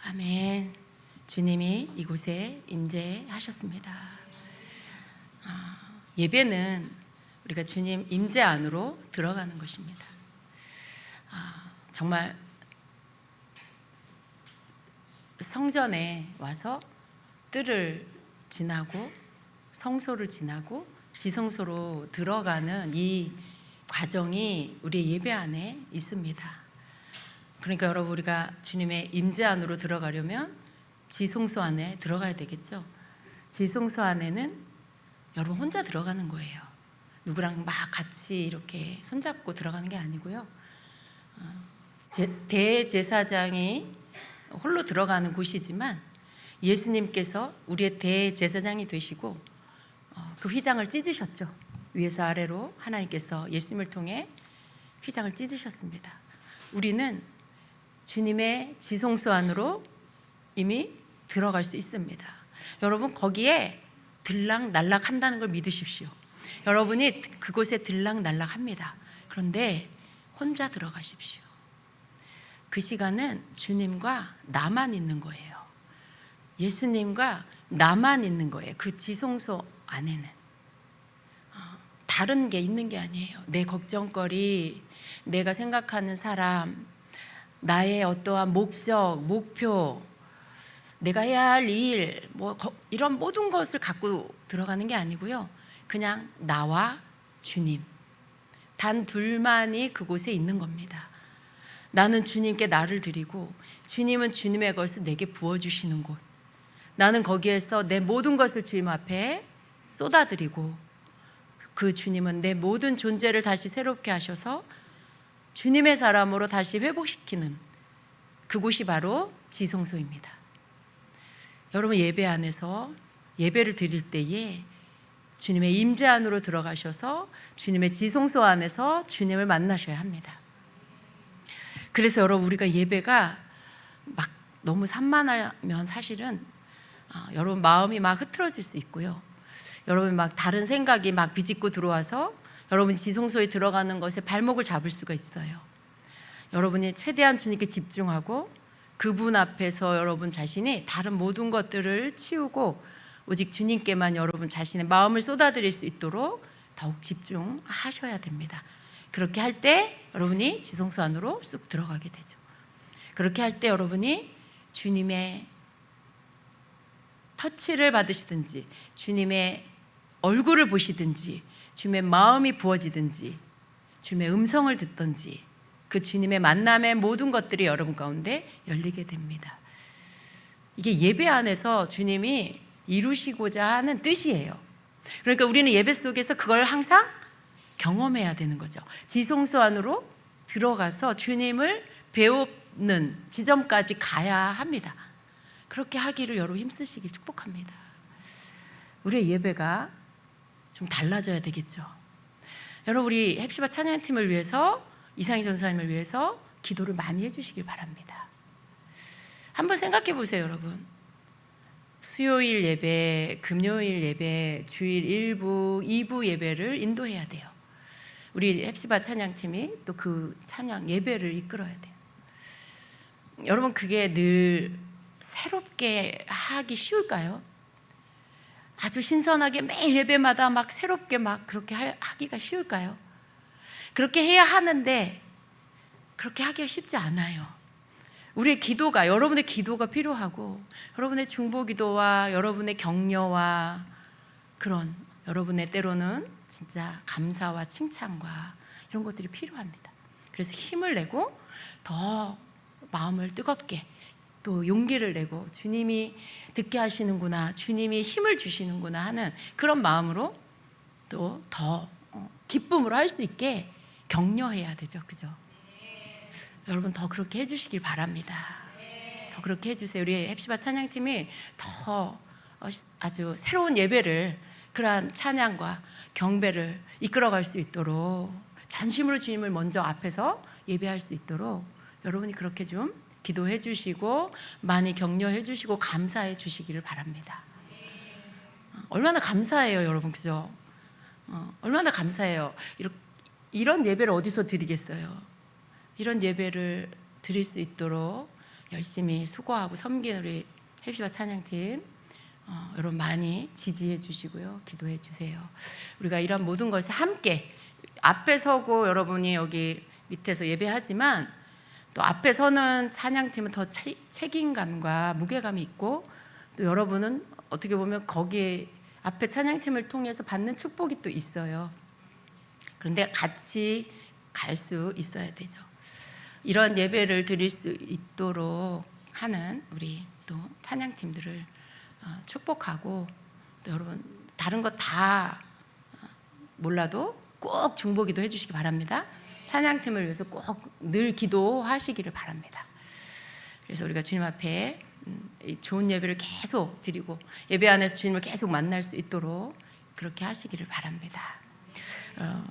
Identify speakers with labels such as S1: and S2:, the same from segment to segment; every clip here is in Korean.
S1: 아멘. 주님이 이곳에 임재하셨습니다. 예배는 우리가 주님 임재 안으로 들어가는 것입니다. 정말 성전에 와서 뜰을 지나고 성소를 지나고 지성소로 들어가는 이 과정이 우리의 예배 안에 있습니다. 그러니까 여러분, 우리가 주님의 임재 안으로 들어가려면 지성소 안에 들어가야 되겠죠. 지성소 안에는 여러분 혼자 들어가는 거예요. 누구랑 막 같이 이렇게 손잡고 들어가는 게 아니고요. 대제사장이 홀로 들어가는 곳이지만 예수님께서 우리의 대제사장이 되시고 그 휘장을 찢으셨죠. 위에서 아래로 하나님께서 예수님을 통해 휘장을 찢으셨습니다. 우리는 주님의 지성소 안으로 이미 들어갈 수 있습니다. 여러분, 거기에 들락날락 한다는 걸 믿으십시오. 여러분이 그곳에 들락날락 합니다. 그런데 혼자 들어가십시오. 그 시간은 주님과 나만 있는 거예요. 예수님과 나만 있는 거예요. 그 지성소 안에는 다른 게 있는 게 아니에요. 내 걱정거리, 내가 생각하는 사람, 나의 어떠한 목적, 목표, 내가 해야 할 일, 이런 모든 것을 갖고 들어가는 게 아니고요. 그냥 나와 주님, 단 둘만이 그곳에 있는 겁니다. 나는 주님께 나를 드리고 주님은 주님의 것을 내게 부어주시는 곳. 나는 거기에서 내 모든 것을 주님 앞에 쏟아드리고 그 주님은 내 모든 존재를 다시 새롭게 하셔서 주님의 사람으로 다시 회복시키는 그곳이 바로 지성소입니다. 여러분, 예배 안에서 예배를 드릴 때에 주님의 임재 안으로 들어가셔서 주님의 지성소 안에서 주님을 만나셔야 합니다. 그래서 여러분, 우리가 예배가 막 너무 산만하면 사실은 여러분 마음이 막 흐트러질 수 있고요. 여러분 막 다른 생각이 막 비집고 들어와서 여러분 지성소에 들어가는 것에 발목을 잡을 수가 있어요. 여러분이 최대한 주님께 집중하고 그분 앞에서 여러분 자신이 다른 모든 것들을 치우고 오직 주님께만 여러분 자신의 마음을 쏟아드릴 수 있도록 더욱 집중하셔야 됩니다. 그렇게 할 때 여러분이 지성소 안으로 쑥 들어가게 되죠. 그렇게 할 때 여러분이 주님의 터치를 받으시든지 주님의 얼굴을 보시든지 주님의 마음이 부어지든지 주님의 음성을 듣든지 그 주님의 만남의 모든 것들이 여러분 가운데 열리게 됩니다. 이게 예배 안에서 주님이 이루시고자 하는 뜻이에요. 그러니까 우리는 예배 속에서 그걸 항상 경험해야 되는 거죠. 지성소 안으로 들어가서 주님을 배우는 지점까지 가야 합니다. 그렇게 하기를 여러분 힘쓰시길 축복합니다. 우리의 예배가 좀 달라져야 되겠죠. 여러분, 우리 헵시바 찬양팀을 위해서 이상희 전사님을 위해서 기도를 많이 해주시길 바랍니다. 한번 생각해 보세요, 여러분. 수요일 예배, 금요일 예배, 주일 1부, 2부 예배를 인도해야 돼요. 우리 헵시바 찬양팀이 또 그 찬양 예배를 이끌어야 돼요. 여러분, 그게 늘 새롭게 하기 쉬울까요? 아주 신선하게 매일 예배마다 막 새롭게 막 그렇게 하기가 쉬울까요? 그렇게 해야 하는데 그렇게 하기가 쉽지 않아요. 우리의 기도가, 여러분의 기도가 필요하고 여러분의 중보기도와 여러분의 격려와 그런 여러분의 때로는 진짜 감사와 칭찬과 이런 것들이 필요합니다. 그래서 힘을 내고 더 마음을 뜨겁게 또 용기를 내고 주님이 듣게 하시는구나, 주님이 힘을 주시는구나 하는 그런 마음으로 또 더 기쁨으로 할 수 있게 격려해야 되죠. 그죠? 여러분 더 그렇게 해주시길 바랍니다. 더 그렇게 해주세요. 우리 헵시바 찬양팀이 더 아주 새로운 예배를, 그러한 찬양과 경배를 이끌어갈 수 있도록 전심으로 주님을 먼저 앞에서 예배할 수 있도록 여러분이 그렇게 좀 기도해 주시고 많이 격려해 주시고 감사해 주시기를 바랍니다. 얼마나 감사해요, 여러분. 그죠? 얼마나 감사해요. 이런 예배를 어디서 드리겠어요? 이런 예배를 드릴 수 있도록 열심히 수고하고 섬기는 우리 헵시바 찬양팀 여러분 많이 지지해 주시고요. 기도해 주세요. 우리가 이런 모든 것을 함께 앞에 서고 여러분이 여기 밑에서 예배하지만 또 앞에 서는 찬양팀은 더 책임감과 무게감이 있고 또 여러분은 어떻게 보면 거기에 앞에 찬양팀을 통해서 받는 축복이 또 있어요. 그런데 같이 갈 수 있어야 되죠. 이런 예배를 드릴 수 있도록 하는 우리 또 찬양팀들을 축복하고 또 여러분 다른 거 다 몰라도 꼭 중보기도 해주시기 바랍니다. 찬양팀을 위해서 꼭 늘 기도하시기를 바랍니다. 그래서 우리가 주님 앞에 좋은 예배를 계속 드리고 예배 안에서 주님을 계속 만날 수 있도록 그렇게 하시기를 바랍니다.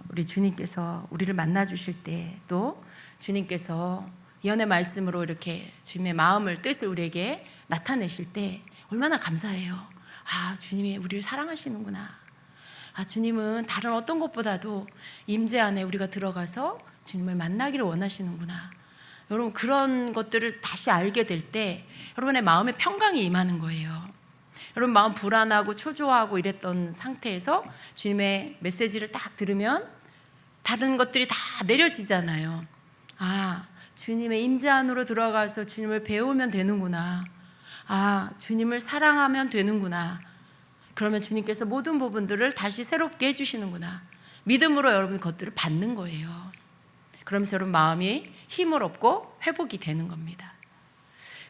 S1: 우리 주님께서 우리를 만나 주실 때 또 주님께서 예언의 말씀으로 이렇게 주님의 마음을 뜻을 우리에게 나타내실 때 얼마나 감사해요. 아, 주님이 우리를 사랑하시는구나. 아, 주님은 다른 어떤 것보다도 임재 안에 우리가 들어가서 주님을 만나기를 원하시는구나. 여러분 그런 것들을 다시 알게 될 때 여러분의 마음에 평강이 임하는 거예요. 여러분 마음 불안하고 초조하고 이랬던 상태에서 주님의 메시지를 딱 들으면 다른 것들이 다 내려지잖아요. 아, 주님의 임재 안으로 들어가서 주님을 배우면 되는구나. 아, 주님을 사랑하면 되는구나. 그러면 주님께서 모든 부분들을 다시 새롭게 해주시는구나. 믿음으로 여러분 것들을 받는 거예요. 그러면서 여러분 마음이 힘을 얻고 회복이 되는 겁니다.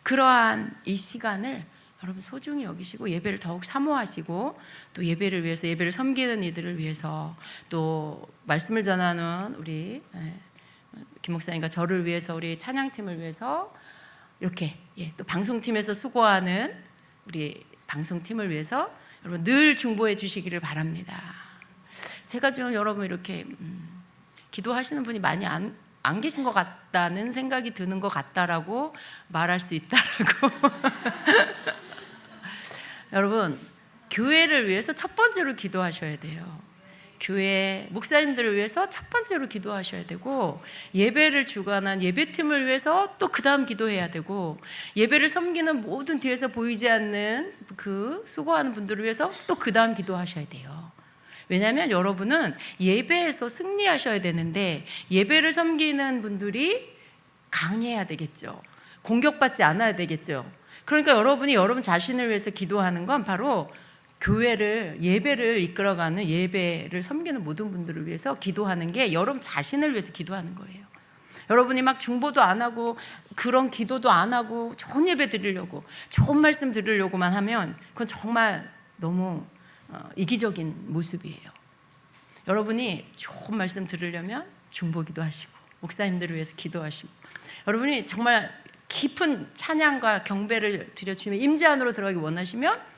S1: 그러한 이 시간을 여러분 소중히 여기시고 예배를 더욱 사모하시고 또 예배를 위해서 예배를 섬기는 이들을 위해서 또 말씀을 전하는 우리 김 목사님과 저를 위해서 우리 찬양팀을 위해서 이렇게 또 방송팀에서 수고하는 우리 방송팀을 위해서 여러분 늘 중보해 주시기를 바랍니다. 제가 지금 여러분 이렇게 기도하시는 분이 많이 안 계신 것 같다는 생각이 드는 것 같다라고 말할 수 있다라고. 여러분 교회를 위해서 첫 번째로 기도하셔야 돼요. 교회 목사님들을 위해서 첫 번째로 기도하셔야 되고 예배를 주관한 예배팀을 위해서 또 그 다음 기도해야 되고 예배를 섬기는 모든 뒤에서 보이지 않는 그 수고하는 분들을 위해서 또 그 다음 기도하셔야 돼요. 왜냐하면 여러분은 예배에서 승리하셔야 되는데 예배를 섬기는 분들이 강해야 되겠죠. 공격받지 않아야 되겠죠. 그러니까 여러분이 여러분 자신을 위해서 기도하는 건 바로 교회를 예배를 이끌어가는 예배를 섬기는 모든 분들을 위해서 기도하는 게 여러분 자신을 위해서 기도하는 거예요. 여러분이 막 중보도 안 하고 그런 기도도 안 하고 좋은 예배 드리려고 좋은 말씀 드리려고만 하면 그건 정말 너무 이기적인 모습이에요. 여러분이 좋은 말씀 들으려면 중보기도 하시고 목사님들을 위해서 기도하시고 여러분이 정말 깊은 찬양과 경배를 드려 주시면 임재 안으로 들어가기 원하시면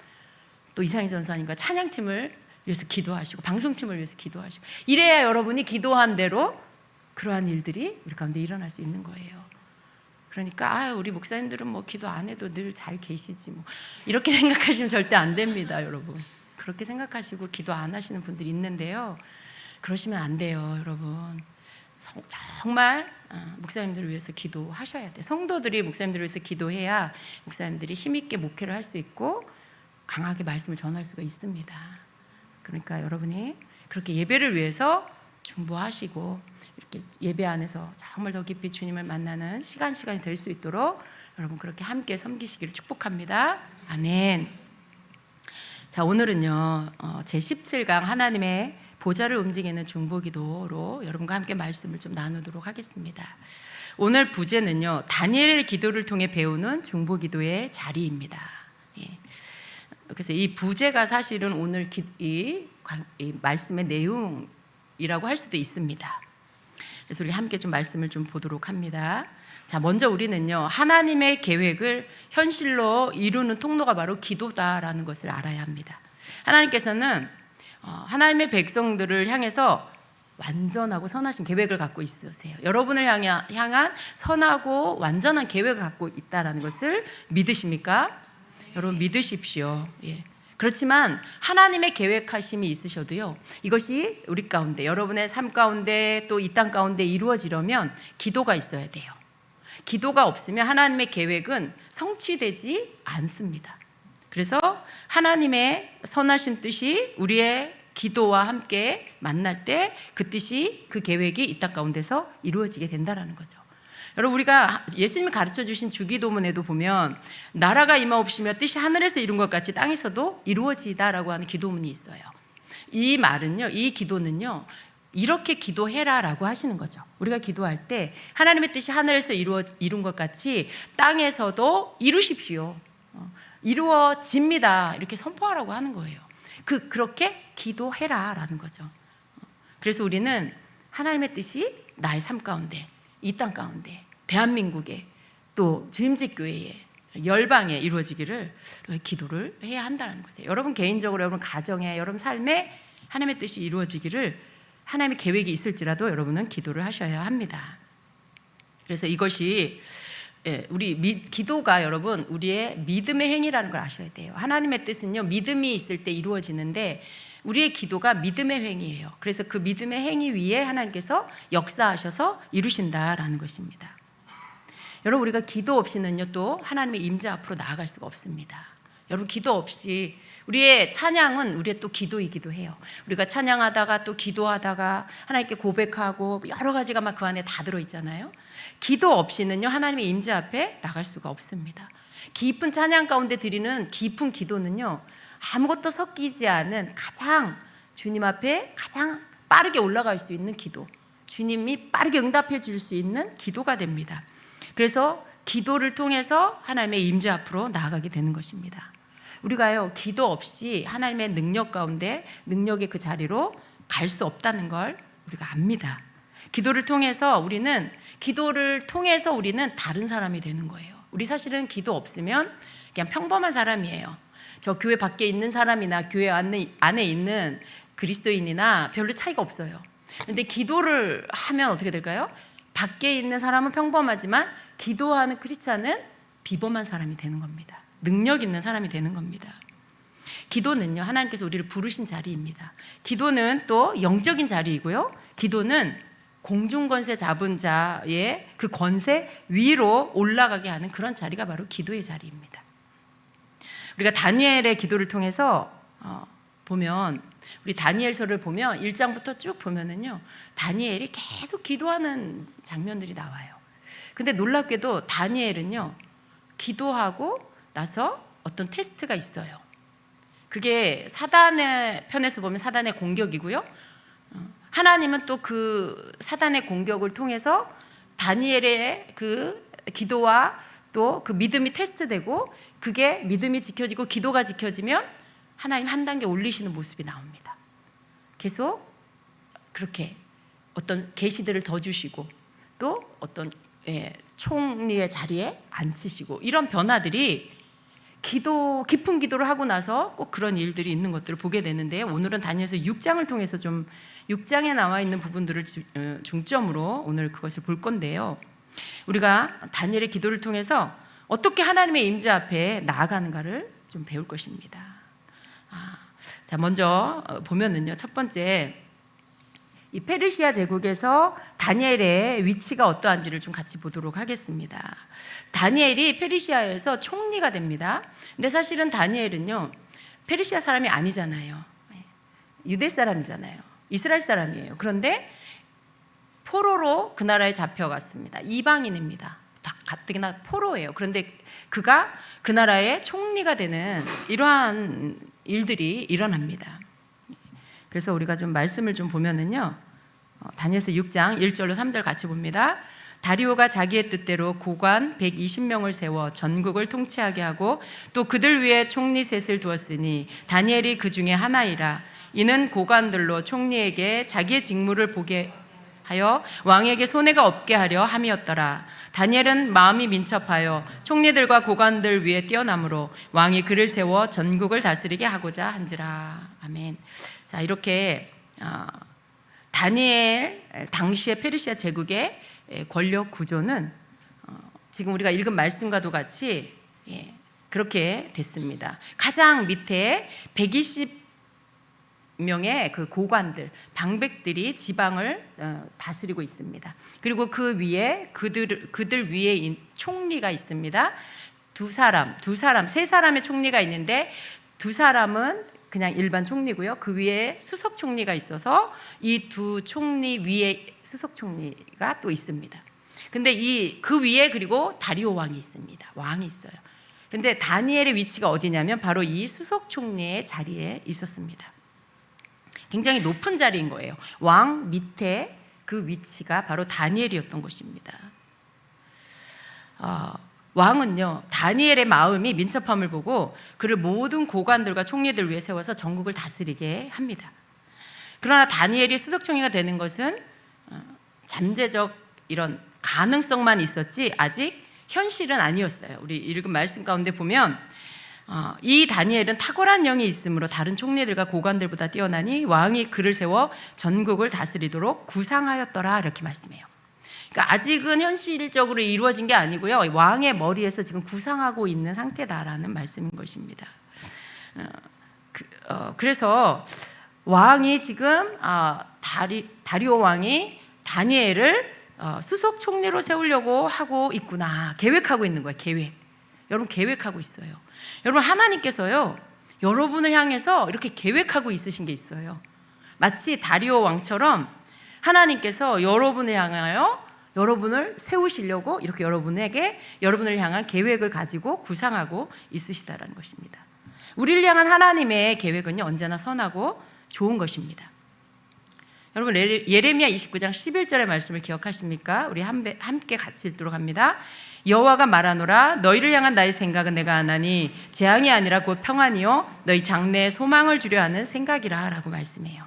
S1: 또 이상희 전사님과 찬양팀을 위해서 기도하시고 방송팀을 위해서 기도하시고 이래야 여러분이 기도한 대로 그러한 일들이 우리 가운데 일어날 수 있는 거예요. 그러니까 우리 목사님들은 뭐 기도 안 해도 늘 잘 계시지 뭐 이렇게 생각하시면 절대 안 됩니다. 여러분 그렇게 생각하시고 기도 안 하시는 분들이 있는데요. 그러시면 안 돼요. 여러분 정말 목사님들을 위해서 기도하셔야 돼요. 성도들이 목사님들을 위해서 기도해야 목사님들이 힘있게 목회를 할 수 있고 강하게 말씀을 전할 수가 있습니다. 그러니까 여러분이 그렇게 예배를 위해서 중보하시고 이렇게 예배 안에서 정말 더 깊이 주님을 만나는 시간이 될 수 있도록 여러분 그렇게 함께 섬기시기를 축복합니다. 아멘. 자, 오늘은요 제17강 하나님의 보좌를 움직이는 중보기도로 여러분과 함께 말씀을 좀 나누도록 하겠습니다. 오늘 부제는요 다니엘의 기도를 통해 배우는 중보기도의 자리입니다. 예. 그래서 이 부제가 사실은 오늘 이 말씀의 내용이라고 할 수도 있습니다. 그래서 우리 함께 좀 말씀을 좀 보도록 합니다. 자, 먼저 우리는요 하나님의 계획을 현실로 이루는 통로가 바로 기도다라는 것을 알아야 합니다. 하나님께서는 하나님의 백성들을 향해서 완전하고 선하신 계획을 갖고 있으세요. 여러분을 향한 선하고 완전한 계획을 갖고 있다는 것을 믿으십니까? 여러분 믿으십시오. 예. 그렇지만 하나님의 계획하심이 있으셔도요 이것이 우리 가운데 여러분의 삶 가운데 또 이 땅 가운데 이루어지려면 기도가 있어야 돼요. 기도가 없으면 하나님의 계획은 성취되지 않습니다. 그래서 하나님의 선하신 뜻이 우리의 기도와 함께 만날 때 그 뜻이, 그 계획이 이 땅 가운데서 이루어지게 된다는 거죠. 여러분, 우리가 예수님이 가르쳐 주신 주기도문에도 보면 나라가 임하옵시며 뜻이 하늘에서 이룬 것 같이 땅에서도 이루어지다라고 하는 기도문이 있어요. 이 말은요, 이 기도는요, 이렇게 기도해라라고 하시는 거죠. 우리가 기도할 때 하나님의 뜻이 하늘에서 이룬 것 같이 땅에서도 이루십시오. 이루어집니다. 이렇게 선포하라고 하는 거예요. 그렇게 기도해라라는 거죠. 그래서 우리는 하나님의 뜻이 나의 삶 가운데, 이 땅 가운데, 대한민국에, 또 주임직 교회에, 열방에 이루어지기를 기도를 해야 한다는 것이에요. 여러분 개인적으로, 여러분 가정에, 여러분 삶에 하나님의 뜻이 이루어지기를, 하나님의 계획이 있을지라도 여러분은 기도를 하셔야 합니다. 그래서 이것이 기도가 여러분 우리의 믿음의 행위라는 걸 아셔야 돼요. 하나님의 뜻은요, 믿음이 있을 때 이루어지는데 우리의 기도가 믿음의 행위예요. 그래서 그 믿음의 행위 위에 하나님께서 역사하셔서 이루신다라는 것입니다. 여러분, 우리가 기도 없이는요 또 하나님의 임재 앞으로 나아갈 수가 없습니다. 여러분, 기도 없이, 우리의 찬양은 우리의 또 기도이기도 해요. 우리가 찬양하다가 또 기도하다가 하나님께 고백하고 여러 가지가 막 그 안에 다 들어있잖아요. 기도 없이는요 하나님의 임재 앞에 나갈 수가 없습니다. 깊은 찬양 가운데 드리는 깊은 기도는요 아무것도 섞이지 않은 가장 주님 앞에 가장 빠르게 올라갈 수 있는 기도, 주님이 빠르게 응답해 줄 수 있는 기도가 됩니다. 그래서 기도를 통해서 하나님의 임재 앞으로 나아가게 되는 것입니다. 우리가요 기도 없이 하나님의 능력 가운데, 능력의 그 자리로 갈 수 없다는 걸 우리가 압니다. 기도를 통해서 우리는 다른 사람이 되는 거예요. 우리 사실은 기도 없으면 그냥 평범한 사람이에요. 저 교회 밖에 있는 사람이나 교회 안에 있는 그리스도인이나 별로 차이가 없어요. 그런데 기도를 하면 어떻게 될까요? 밖에 있는 사람은 평범하지만 기도하는 크리스찬은 비범한 사람이 되는 겁니다. 능력 있는 사람이 되는 겁니다. 기도는요 하나님께서 우리를 부르신 자리입니다. 기도는 또 영적인 자리이고요, 기도는 공중권세 잡은 자의 그 권세 위로 올라가게 하는 그런 자리가 바로 기도의 자리입니다. 우리가 다니엘의 기도를 통해서 보면, 우리 다니엘서를 보면 1장부터 쭉 보면은요 다니엘이 계속 기도하는 장면들이 나와요. 근데 놀랍게도 다니엘은요 기도하고 나서 어떤 테스트가 있어요. 그게 사단의 편에서 보면 사단의 공격이고요, 하나님은 또 그 사단의 공격을 통해서 다니엘의 그 기도와 또 그 믿음이 테스트되고, 그게 믿음이 지켜지고 기도가 지켜지면 하나님 한 단계 올리시는 모습이 나옵니다. 계속 그렇게 어떤 계시들을 더 주시고 또 어떤 총리의 자리에 앉히시고, 이런 변화들이 깊은 기도를 하고 나서 꼭 그런 일들이 있는 것들을 보게 되는데요. 오늘은 다니엘서 6장을 통해서 6장에 나와 있는 부분들을 중점으로 오늘 그것을 볼 건데요. 우리가 다니엘의 기도를 통해서 어떻게 하나님의 임재 앞에 나아가는가를 좀 배울 것입니다. 자, 먼저 보면은요, 첫 번째, 이 페르시아 제국에서 다니엘의 위치가 어떠한지를 좀 같이 보도록 하겠습니다. 다니엘이 페르시아에서 총리가 됩니다. 근데 사실은 다니엘은요 페르시아 사람이 아니잖아요. 유대 사람이잖아요. 이스라엘 사람이에요. 그런데 포로로 그 나라에 잡혀갔습니다. 이방인입니다. 가뜩이나 포로예요. 그런데 그가 그 나라의 총리가 되는 이러한 일들이 일어납니다. 그래서 우리가 좀 말씀을 좀 보면은요, 다니엘서 6장 1절로 3절 같이 봅니다. 다리오가 자기의 뜻대로 고관 120명을 세워 전국을 통치하게 하고 또 그들 위에 총리 셋을 두었으니 다니엘이 그 중에 하나이라. 이는 고관들로 총리에게 자기의 직무를 보게 하여 왕에게 손해가 없게 하려 함이었더라. 다니엘은 마음이 민첩하여 총리들과 고관들 위에 뛰어남으로 왕이 그를 세워 전국을 다스리게 하고자 한지라. 아멘. 자, 이렇게 다니엘 당시의 페르시아 제국의 권력 구조는 지금 우리가 읽은 말씀과도 같이 그렇게 됐습니다. 가장 밑에 명의 그 고관들, 방백들이 지방을 다스리고 있습니다. 그리고 그 위에 그들 위에 총리가 있습니다. 세 사람의 총리가 있는데 두 사람은 그냥 일반 총리고요. 그 위에 수석 총리가 있어서 이 두 총리 위에 수석 총리가 또 있습니다. 근데 그 위에 그리고 다리오 왕이 있습니다. 왕이 있어요. 그런데 다니엘의 위치가 어디냐면 바로 이 수석 총리의 자리에 있었습니다. 굉장히 높은 자리인 거예요. 왕 밑에 그 위치가 바로 다니엘이었던 것입니다. 왕은요, 다니엘의 마음이 민첩함을 보고 그를 모든 고관들과 총리들 위에 세워서 전국을 다스리게 합니다. 그러나 다니엘이 수석 총리가 되는 것은 잠재적 이런 가능성만 있었지 아직 현실은 아니었어요. 우리 읽은 말씀 가운데 보면 이 다니엘은 탁월한 영이 있으므로 다른 총리들과 고관들보다 뛰어나니 왕이 그를 세워 전국을 다스리도록 구상하였더라, 이렇게 말씀해요. 그러니까 아직은 현실적으로 이루어진 게 아니고요, 왕의 머리에서 지금 구상하고 있는 상태다라는 말씀인 것입니다. 그래서 왕이 지금 다리오 왕이 다니엘을 수석 총리로 세우려고 하고 있구나, 계획하고 있는 거예요. 여러분, 계획하고 있어요. 여러분, 하나님께서요, 여러분을 향해서 이렇게 계획하고 있으신 게 있어요. 마치 다리오 왕처럼 하나님께서 여러분을 향하여 여러분을 세우시려고 이렇게 여러분을 향한 계획을 가지고 구상하고 있으시다라는 것입니다. 우리를 향한 하나님의 계획은요, 언제나 선하고 좋은 것입니다. 여러분, 예레미야 29장 11절의 말씀을 기억하십니까? 우리 함께 같이 읽도록 합니다. 여호와가 말하노라, 너희를 향한 나의 생각은 내가 아나니 재앙이 아니라 곧 평안이요 너희 장래에 소망을 주려 하는 생각이라, 라고 말씀해요.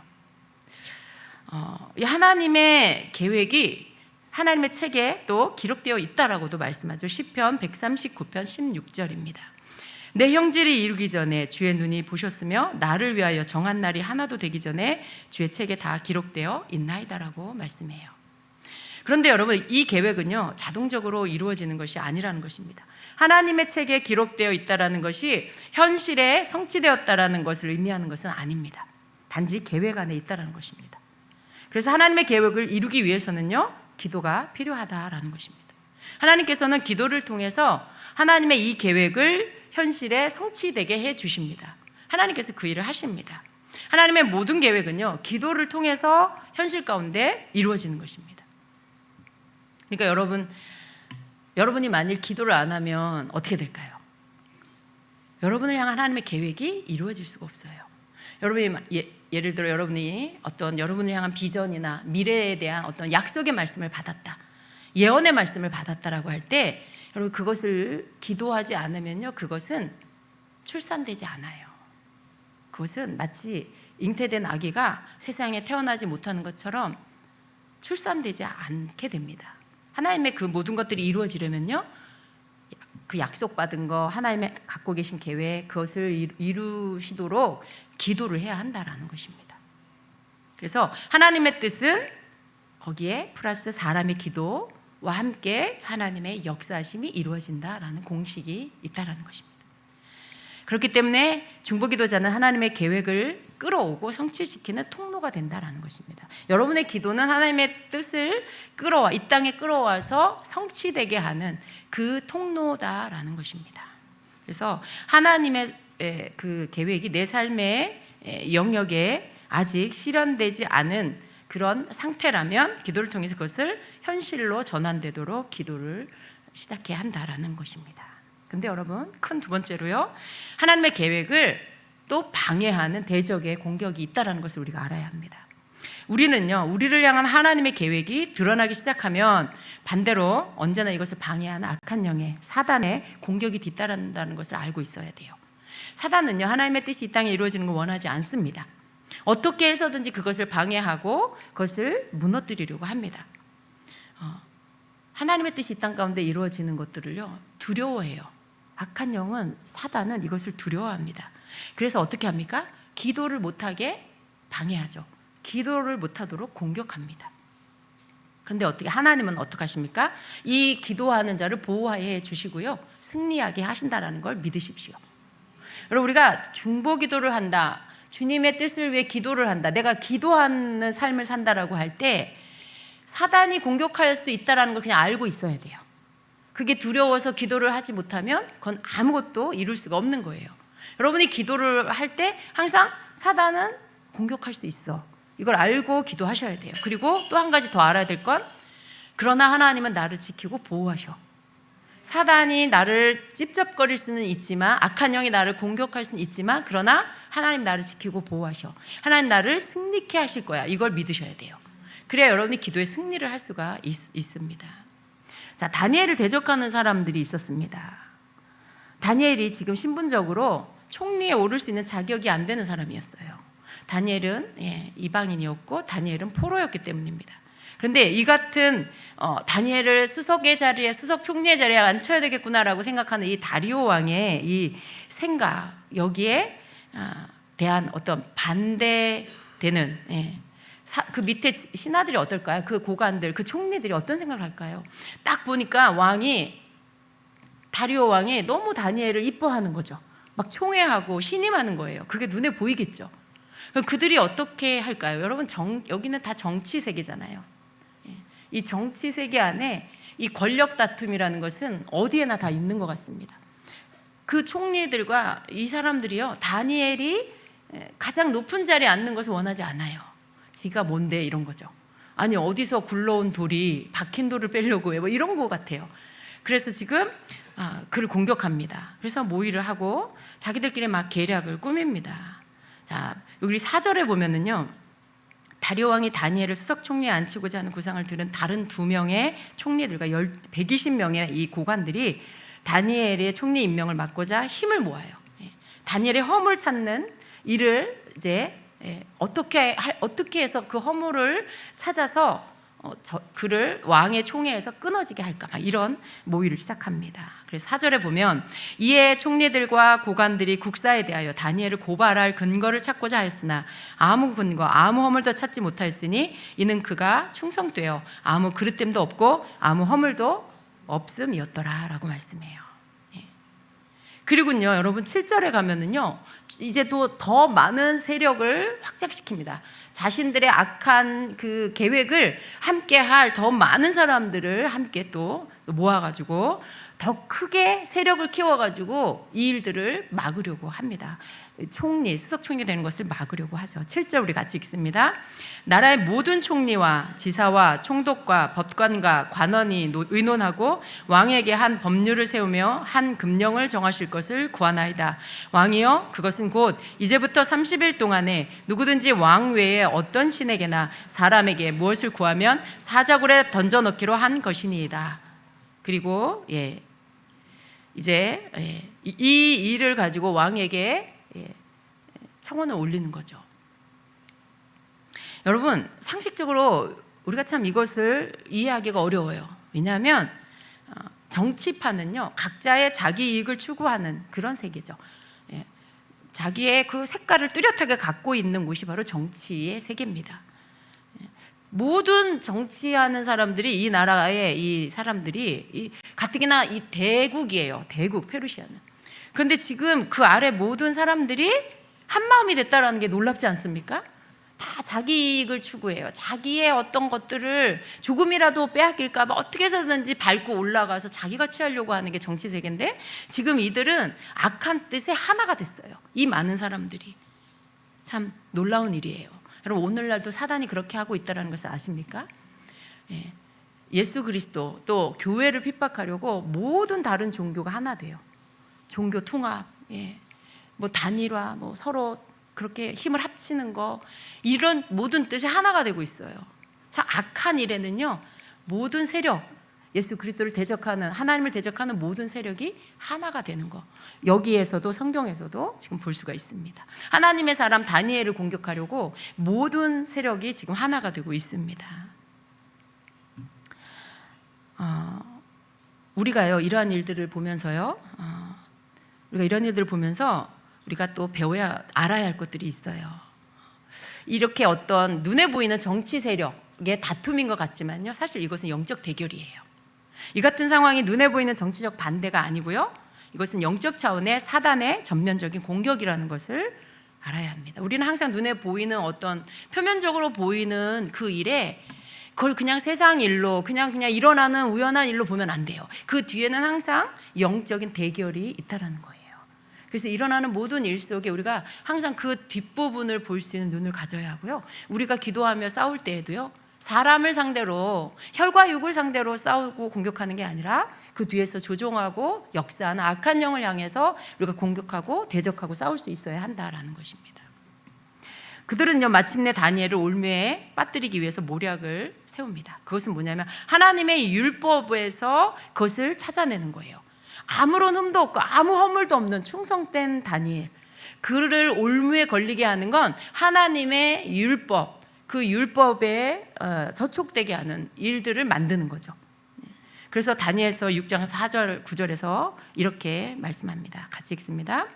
S1: 이 하나님의 계획이 하나님의 책에 또 기록되어 있다라고도 말씀하죠. 시편 139편 16절입니다. 내 형질이 이루기 전에 주의 눈이 보셨으며 나를 위하여 정한 날이 하나도 되기 전에 주의 책에 다 기록되어 있나이다라고 말씀해요. 그런데 여러분, 이 계획은요, 자동적으로 이루어지는 것이 아니라는 것입니다. 하나님의 책에 기록되어 있다라는 것이 현실에 성취되었다라는 것을 의미하는 것은 아닙니다. 단지 계획 안에 있다라는 것입니다. 그래서 하나님의 계획을 이루기 위해서는요, 기도가 필요하다라는 것입니다. 하나님께서는 기도를 통해서 하나님의 이 계획을 현실에 성취되게 해 주십니다. 하나님께서 그 일을 하십니다. 하나님의 모든 계획은요, 기도를 통해서 현실 가운데 이루어지는 것입니다. 그러니까 여러분이 만일 기도를 안 하면 어떻게 될까요? 여러분을 향한 하나님의 계획이 이루어질 수가 없어요. 여러분이 예를 들어 여러분이 어떤 여러분을 향한 비전이나 미래에 대한 어떤 약속의 말씀을 받았다, 예언의 말씀을 받았다라고 할 때 여러분, 그것을 기도하지 않으면요, 그것은 출산되지 않아요. 그것은 마치 잉태된 아기가 세상에 태어나지 못하는 것처럼 출산되지 않게 됩니다. 하나님의 그 모든 것들이 이루어지려면요, 그 약속받은 거, 하나님의 갖고 계신 계획, 그것을 이루시도록 기도를 해야 한다라는 것입니다. 그래서 하나님의 뜻은 거기에 플러스 사람의 기도와 함께 하나님의 역사하심이 이루어진다라는 공식이 있다라는 것입니다. 그렇기 때문에 중보기도자는 하나님의 계획을 끌어오고 성취시키는 통로가 된다라는 것입니다. 여러분의 기도는 하나님의 뜻을 이 땅에 끌어와서 성취되게 하는 그 통로다라는 것입니다. 그래서 하나님의 그 계획이 내 삶의 영역에 아직 실현되지 않은 그런 상태라면 기도를 통해서 그것을 현실로 전환되도록 기도를 시작해야 한다라는 것입니다. 근데 여러분, 큰 두 번째로요, 하나님의 계획을 또 방해하는 대적의 공격이 있다는 것을 우리가 알아야 합니다. 우리는요, 우리를 향한 하나님의 계획이 드러나기 시작하면 반대로 언제나 이것을 방해하는 악한 영의 사단의 공격이 뒤따른다는 것을 알고 있어야 돼요. 사단은요, 하나님의 뜻이 이 땅에 이루어지는 걸 원하지 않습니다. 어떻게 해서든지 그것을 방해하고 그것을 무너뜨리려고 합니다. 하나님의 뜻이 이 땅 가운데 이루어지는 것들을요, 두려워해요. 악한 영은, 사단은 이것을 두려워합니다. 그래서 어떻게 합니까? 기도를 못하게 방해하죠. 기도를 못하도록 공격합니다. 그런데 하나님은 어떻게 하십니까? 이 기도하는 자를 보호해 주시고요, 승리하게 하신다라는 걸 믿으십시오. 여러분, 우리가 중보기도를 한다, 주님의 뜻을 위해 기도를 한다, 내가 기도하는 삶을 산다라고 할 때 사단이 공격할 수 있다는 걸 그냥 알고 있어야 돼요. 그게 두려워서 기도를 하지 못하면 그건 아무것도 이룰 수가 없는 거예요. 여러분이 기도를 할 때 항상 사단은 공격할 수 있어, 이걸 알고 기도하셔야 돼요. 그리고 또 한 가지 더 알아야 될 건, 그러나 하나님은 나를 지키고 보호하셔. 사단이 나를 찝쩍거릴 수는 있지만, 악한 영이 나를 공격할 수는 있지만, 그러나 하나님 나를 지키고 보호하셔. 하나님 나를 승리케 하실 거야. 이걸 믿으셔야 돼요. 그래야 여러분이 기도에 승리를 할 수가 있습니다. 자, 다니엘을 대적하는 사람들이 있었습니다. 다니엘이 지금 신분적으로 총리에 오를 수 있는 자격이 안 되는 사람이었어요. 다니엘은 이방인이었고 다니엘은 포로였기 때문입니다. 그런데 이 같은 다니엘을 수석의 자리에, 수석 총리의 자리에 앉혀야 되겠구나라고 생각하는 이 다리오 왕의 이 생각, 여기에 대한 어떤 반대되는 그 밑에 신하들이 어떨까요? 그 고관들, 그 총리들이 어떤 생각을 할까요? 딱 보니까 다리오 왕이 너무 다니엘을 이뻐하는 거죠. 막 총애하고 신임하는 거예요. 그게 눈에 보이겠죠. 그럼 그들이 어떻게 할까요? 여러분, 여기는 다 정치 세계잖아요. 이 정치 세계 안에 이 권력 다툼이라는 것은 어디에나 다 있는 것 같습니다. 그 총리들과 이 사람들이요, 다니엘이 가장 높은 자리에 앉는 것을 원하지 않아요. 지가 뭔데 이런 거죠. 아니, 어디서 굴러온 돌이 박힌 돌을 빼려고 해, 뭐 이런 거 같아요. 그래서 지금 그를 공격합니다. 그래서 모의를 하고 자기들끼리 막 계략을 꾸밉니다. 자, 여기 4절에 보면은요, 다리오 왕이 다니엘을 수석 총리에 앉히고자 하는 구상을 들은 다른 2명의 총리들과 120명의 이 고관들이 다니엘의 총리 임명을 막고자 힘을 모아요. 다니엘의 허물 찾는 일을 이제 어떻게 해서 그 허물을 찾아서 그를 왕의 총애에서 끊어지게 할까, 이런 모의를 시작합니다. 그래서 4절에 보면, 이에 총리들과 고관들이 국사에 대하여 다니엘을 고발할 근거를 찾고자 하였으나 아무 근거, 아무 허물도 찾지 못하였으니 이는 그가 충성되어 아무 그릇됨도 없고 아무 허물도 없음이었더라 라고 말씀해요. 그리고요, 여러분 7절에 가면은요, 이제 또 더 많은 세력을 확장시킵니다. 자신들의 악한 그 계획을 함께 할 더 많은 사람들을 함께 또 모아가지고 더 크게 세력을 키워가지고 이 일들을 막으려고 합니다. 수석 총리 되는 것을 막으려고 하죠. 7절 우리 같이 읽습니다. 나라의 모든 총리와 지사와 총독과 법관과 관원이 의논하고 왕에게 한 법률을 세우며 한 금령을 정하실 것을 구하나이다. 왕이여, 그것은 곧 이제부터 30일 동안에 누구든지 왕 외에 어떤 신에게나 사람에게 무엇을 구하면 사자굴에 던져넣기로 한 것이니이다. 그리고 이제 이 일을 가지고 왕에게 청원을 올리는 거죠. 여러분, 상식적으로 우리가 참 이것을 이해하기가 어려워요. 왜냐하면 정치판은요, 각자의 자기 이익을 추구하는 그런 세계죠. 자기의 그 색깔을 뚜렷하게 갖고 있는 곳이 바로 정치의 세계입니다. 모든 정치하는 사람들이, 이 나라의 이 사람들이 가뜩이나 이 대국이에요. 대국, 페르시아는. 그런데 지금 그 아래 모든 사람들이 한 마음이 됐다라는 게 놀랍지 않습니까? 다 자기 이익을 추구해요. 자기의 어떤 것들을 조금이라도 빼앗길까 봐 어떻게 해서든지 밟고 올라가서 자기가 취하려고 하는 게 정치 세계인데, 지금 이들은 악한 뜻에 하나가 됐어요. 이 많은 사람들이. 참 놀라운 일이에요. 여러분, 오늘날도 사단이 그렇게 하고 있다는 것을 아십니까? 예수 그리스도, 또 교회를 핍박하려고 모든 다른 종교가 하나 돼요. 종교 통합, 뭐 단일화, 뭐 서로 그렇게 힘을 합치는 거, 이런 모든 뜻이 하나가 되고 있어요. 참 악한 일에는요, 모든 세력, 예수 그리스도를 대적하는, 하나님을 대적하는 모든 세력이 하나가 되는 거, 여기에서도 성경에서도 지금 볼 수가 있습니다. 하나님의 사람 다니엘을 공격하려고 모든 세력이 지금 하나가 되고 있습니다. 우리가요, 이러한 일들을 보면서요, 우리가 또 배워야, 알아야 할 것들이 있어요. 이렇게 어떤 눈에 보이는 정치 세력의 다툼인 것 같지만요, 사실 이것은 영적 대결이에요. 이 같은 상황이 눈에 보이는 정치적 반대가 아니고요, 이것은 영적 차원의 사단의 전면적인 공격이라는 것을 알아야 합니다. 우리는 항상 눈에 보이는 어떤 표면적으로 보이는 그 일에 그걸 그냥 세상 일로 그냥 일어나는 우연한 일로 보면 안 돼요. 그 뒤에는 항상 영적인 대결이 있다라는 거예요. 그래서 일어나는 모든 일 속에 우리가 항상 그 뒷부분을 볼 수 있는 눈을 가져야 하고요. 우리가 기도하며 싸울 때에도요, 사람을 상대로, 혈과 육을 상대로 싸우고 공격하는 게 아니라 그 뒤에서 조종하고 역사하는 악한 영을 향해서 우리가 공격하고 대적하고 싸울 수 있어야 한다라는 것입니다. 그들은요, 마침내 다니엘을 올무에 빠뜨리기 위해서 모략을 세웁니다. 그것은 뭐냐면 하나님의 율법에서 그것을 찾아내는 거예요. 아무런 흠도 없고 아무 허물도 없는 충성된 다니엘, 그를 올무에 걸리게 하는 건 하나님의 율법, 그 율법에 저촉되게 하는 일들을 만드는 거죠. 그래서 다니엘서 6장 4절 9절에서 이렇게 말씀합니다. 같이 읽습니다.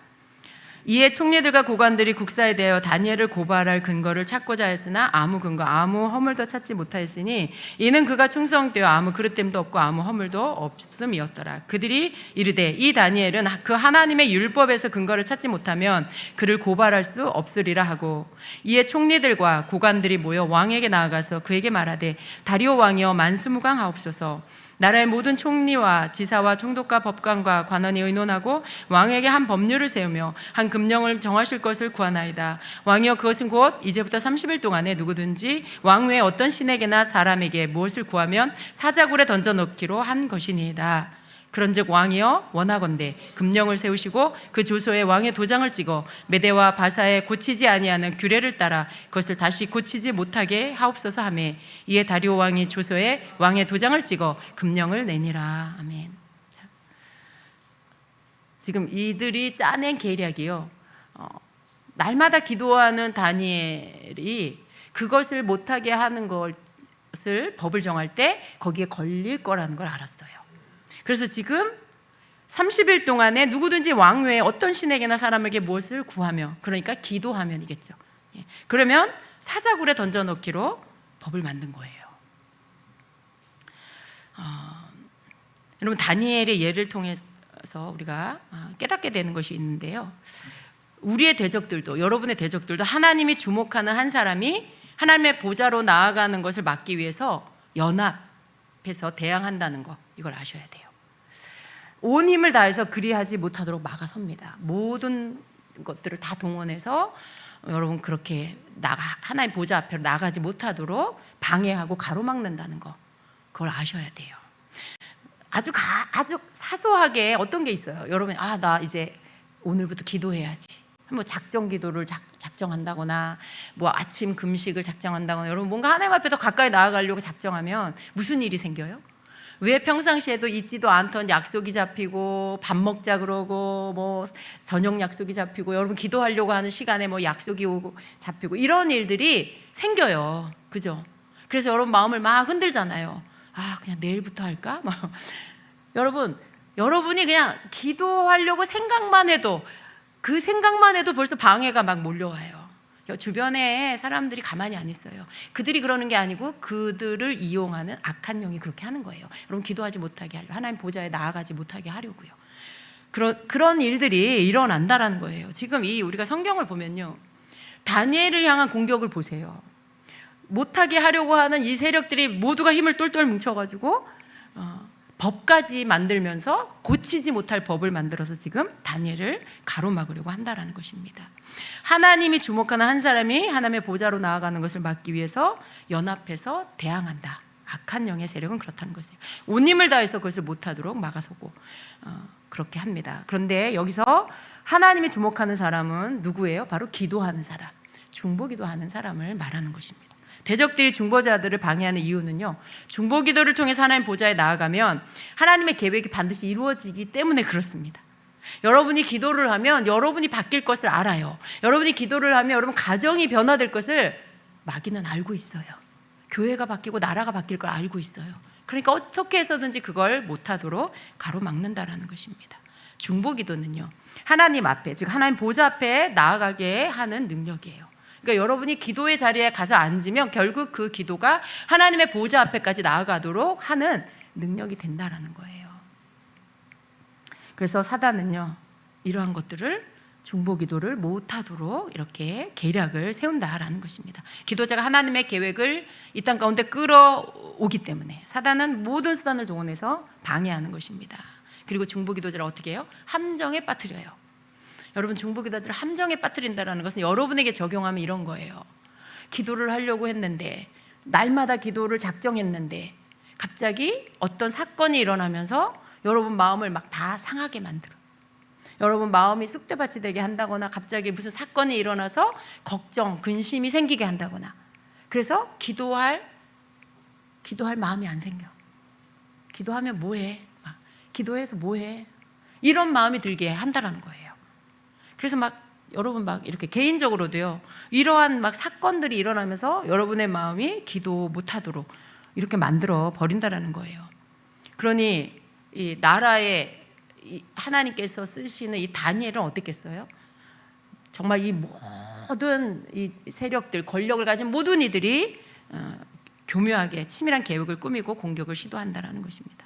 S1: 이에 총리들과 고관들이 국사에 대하여 다니엘을 고발할 근거를 찾고자 했으나 아무 근거, 아무 허물도 찾지 못하였으니 이는 그가 충성되어 아무 그릇됨도 없고 아무 허물도 없음이었더라. 그들이 이르되 이 다니엘은 그 하나님의 율법에서 근거를 찾지 못하면 그를 고발할 수 없으리라 하고, 이에 총리들과 고관들이 모여 왕에게 나아가서 그에게 말하되 다리오 왕이여 만수무강하옵소서. 나라의 모든 총리와 지사와 총독과 법관과 관원이 의논하고 왕에게 한 법률을 세우며 한 금령을 정하실 것을 구하나이다. 왕이여 그것은 곧 이제부터 30일 동안에 누구든지 왕 외에 어떤 신에게나 사람에게 무엇을 구하면 사자굴에 던져넣기로 한 것이니이다. 그런즉 왕이여 원하건대 금령을 세우시고 그 조서에 왕의 도장을 찍어 메대와 바사에 고치지 아니하는 규례를 따라 그것을 다시 고치지 못하게 하옵소서 하매, 이에 다리오 왕이 조서에 왕의 도장을 찍어 금령을 내니라. 아멘. 자, 지금 이들이 짜낸 계략이요, 날마다 기도하는 다니엘이 그것을 못하게 하는 것을 법을 정할 때 거기에 걸릴 거라는 걸 알았어요. 그래서 지금 30일 동안에 누구든지 왕 외에 어떤 신에게나 사람에게 무엇을 구하며, 그러니까 기도하면이겠죠. 그러면 사자굴에 던져넣기로 법을 만든 거예요. 여러분, 다니엘의 예를 통해서 우리가 깨닫게 되는 것이 있는데요, 우리의 대적들도, 여러분의 대적들도 하나님이 주목하는 한 사람이 하나님의 보좌로 나아가는 것을 막기 위해서 연합해서 대항한다는 거, 이걸 아셔야 돼요. 온 힘을 다해서 그리하지 못하도록 막아섭니다. 모든 것들을 다 동원해서 여러분 그렇게 하나님 보좌 앞으로 나가지 못하도록 방해하고 가로막는다는 거, 그걸 아셔야 돼요. 아주 사소하게 어떤 게 있어요. 여러분, 나 이제 오늘부터 기도해야지. 뭐 작정 기도를 작정한다거나 뭐 아침 금식을 작정한다거나, 여러분 뭔가 하나님 앞에 더 가까이 나아가려고 작정하면 무슨 일이 생겨요? 왜 평상시에도 있지도 않던 약속이 잡히고 밥 먹자 그러고 뭐 저녁 약속이 잡히고 여러분 기도하려고 하는 시간에 뭐 약속이 오고 잡히고 이런 일들이 생겨요. 그죠? 그래서 여러분 마음을 막 흔들잖아요. 그냥 내일부터 할까? 여러분이 그냥 기도하려고 생각만 해도, 그 생각만 해도 벌써 방해가 막 몰려와요. 주변에 사람들이 가만히 안 있어요. 그들이 그러는 게 아니고 그들을 이용하는 악한 영이 그렇게 하는 거예요. 여러분 기도하지 못하게 하려고, 하나님 보좌에 나아가지 못하게 하려고요. 그런 일들이 일어난다라는 거예요. 지금 우리가 성경을 보면요, 다니엘을 향한 공격을 보세요. 못하게 하려고 하는 이 세력들이 모두가 힘을 똘똘 뭉쳐가지고 법까지 만들면서 고치지 못할 법을 만들어서 지금 다니엘을 가로막으려고 한다라는 것입니다. 하나님이 주목하는 한 사람이 하나님의 보좌로 나아가는 것을 막기 위해서 연합해서 대항한다. 악한 영의 세력은 그렇다는 것이에요. 온 힘을 다해서 그것을 못하도록 막아서고 그렇게 합니다. 그런데 여기서 하나님이 주목하는 사람은 누구예요? 바로 기도하는 사람, 중보기도하는 사람을 말하는 것입니다. 대적들이 중보자들을 방해하는 이유는요, 중보기도를 통해서 하나님 보좌에 나아가면 하나님의 계획이 반드시 이루어지기 때문에 그렇습니다. 여러분이 기도를 하면 여러분이 바뀔 것을 알아요. 여러분이 기도를 하면 여러분 가정이 변화될 것을 마귀는 알고 있어요. 교회가 바뀌고 나라가 바뀔 걸 알고 있어요. 그러니까 어떻게 해서든지 그걸 못하도록 가로막는다라는 것입니다. 중보기도는요, 하나님 앞에, 즉 하나님 보좌 앞에 나아가게 하는 능력이에요. 그러니까 여러분이 기도의 자리에 가서 앉으면 결국 그 기도가 하나님의 보좌 앞에까지 나아가도록 하는 능력이 된다라는 거예요. 그래서 사단은요, 이러한 것들을 중보기도를 못하도록 이렇게 계략을 세운다라는 것입니다. 기도자가 하나님의 계획을 이 땅 가운데 끌어오기 때문에 사단은 모든 수단을 동원해서 방해하는 것입니다. 그리고 중보기도자를 어떻게 해요? 함정에 빠뜨려요. 여러분, 중보기도자를 함정에 빠뜨린다는 것은 여러분에게 적용하면 이런 거예요. 기도를 하려고 했는데, 날마다 기도를 작정했는데 갑자기 어떤 사건이 일어나면서 여러분 마음을 막 다 상하게 만들어. 여러분 마음이 쑥대밭이 되게 한다거나, 갑자기 무슨 사건이 일어나서 걱정, 근심이 생기게 한다거나, 그래서 기도할 마음이 안 생겨. 기도하면 뭐해? 기도해서 뭐해? 이런 마음이 들게 한다라는 거예요. 그래서 막 여러분 막 이렇게 개인적으로도요, 이러한 막 사건들이 일어나면서 여러분의 마음이 기도 못하도록 이렇게 만들어 버린다라는 거예요. 그러니 이 나라의 하나님께서 쓰시는 이 다니엘은 어땠겠어요? 정말 이 모든 이 세력들, 권력을 가진 모든 이들이 교묘하게 치밀한 계획을 꾸미고 공격을 시도한다라는 것입니다.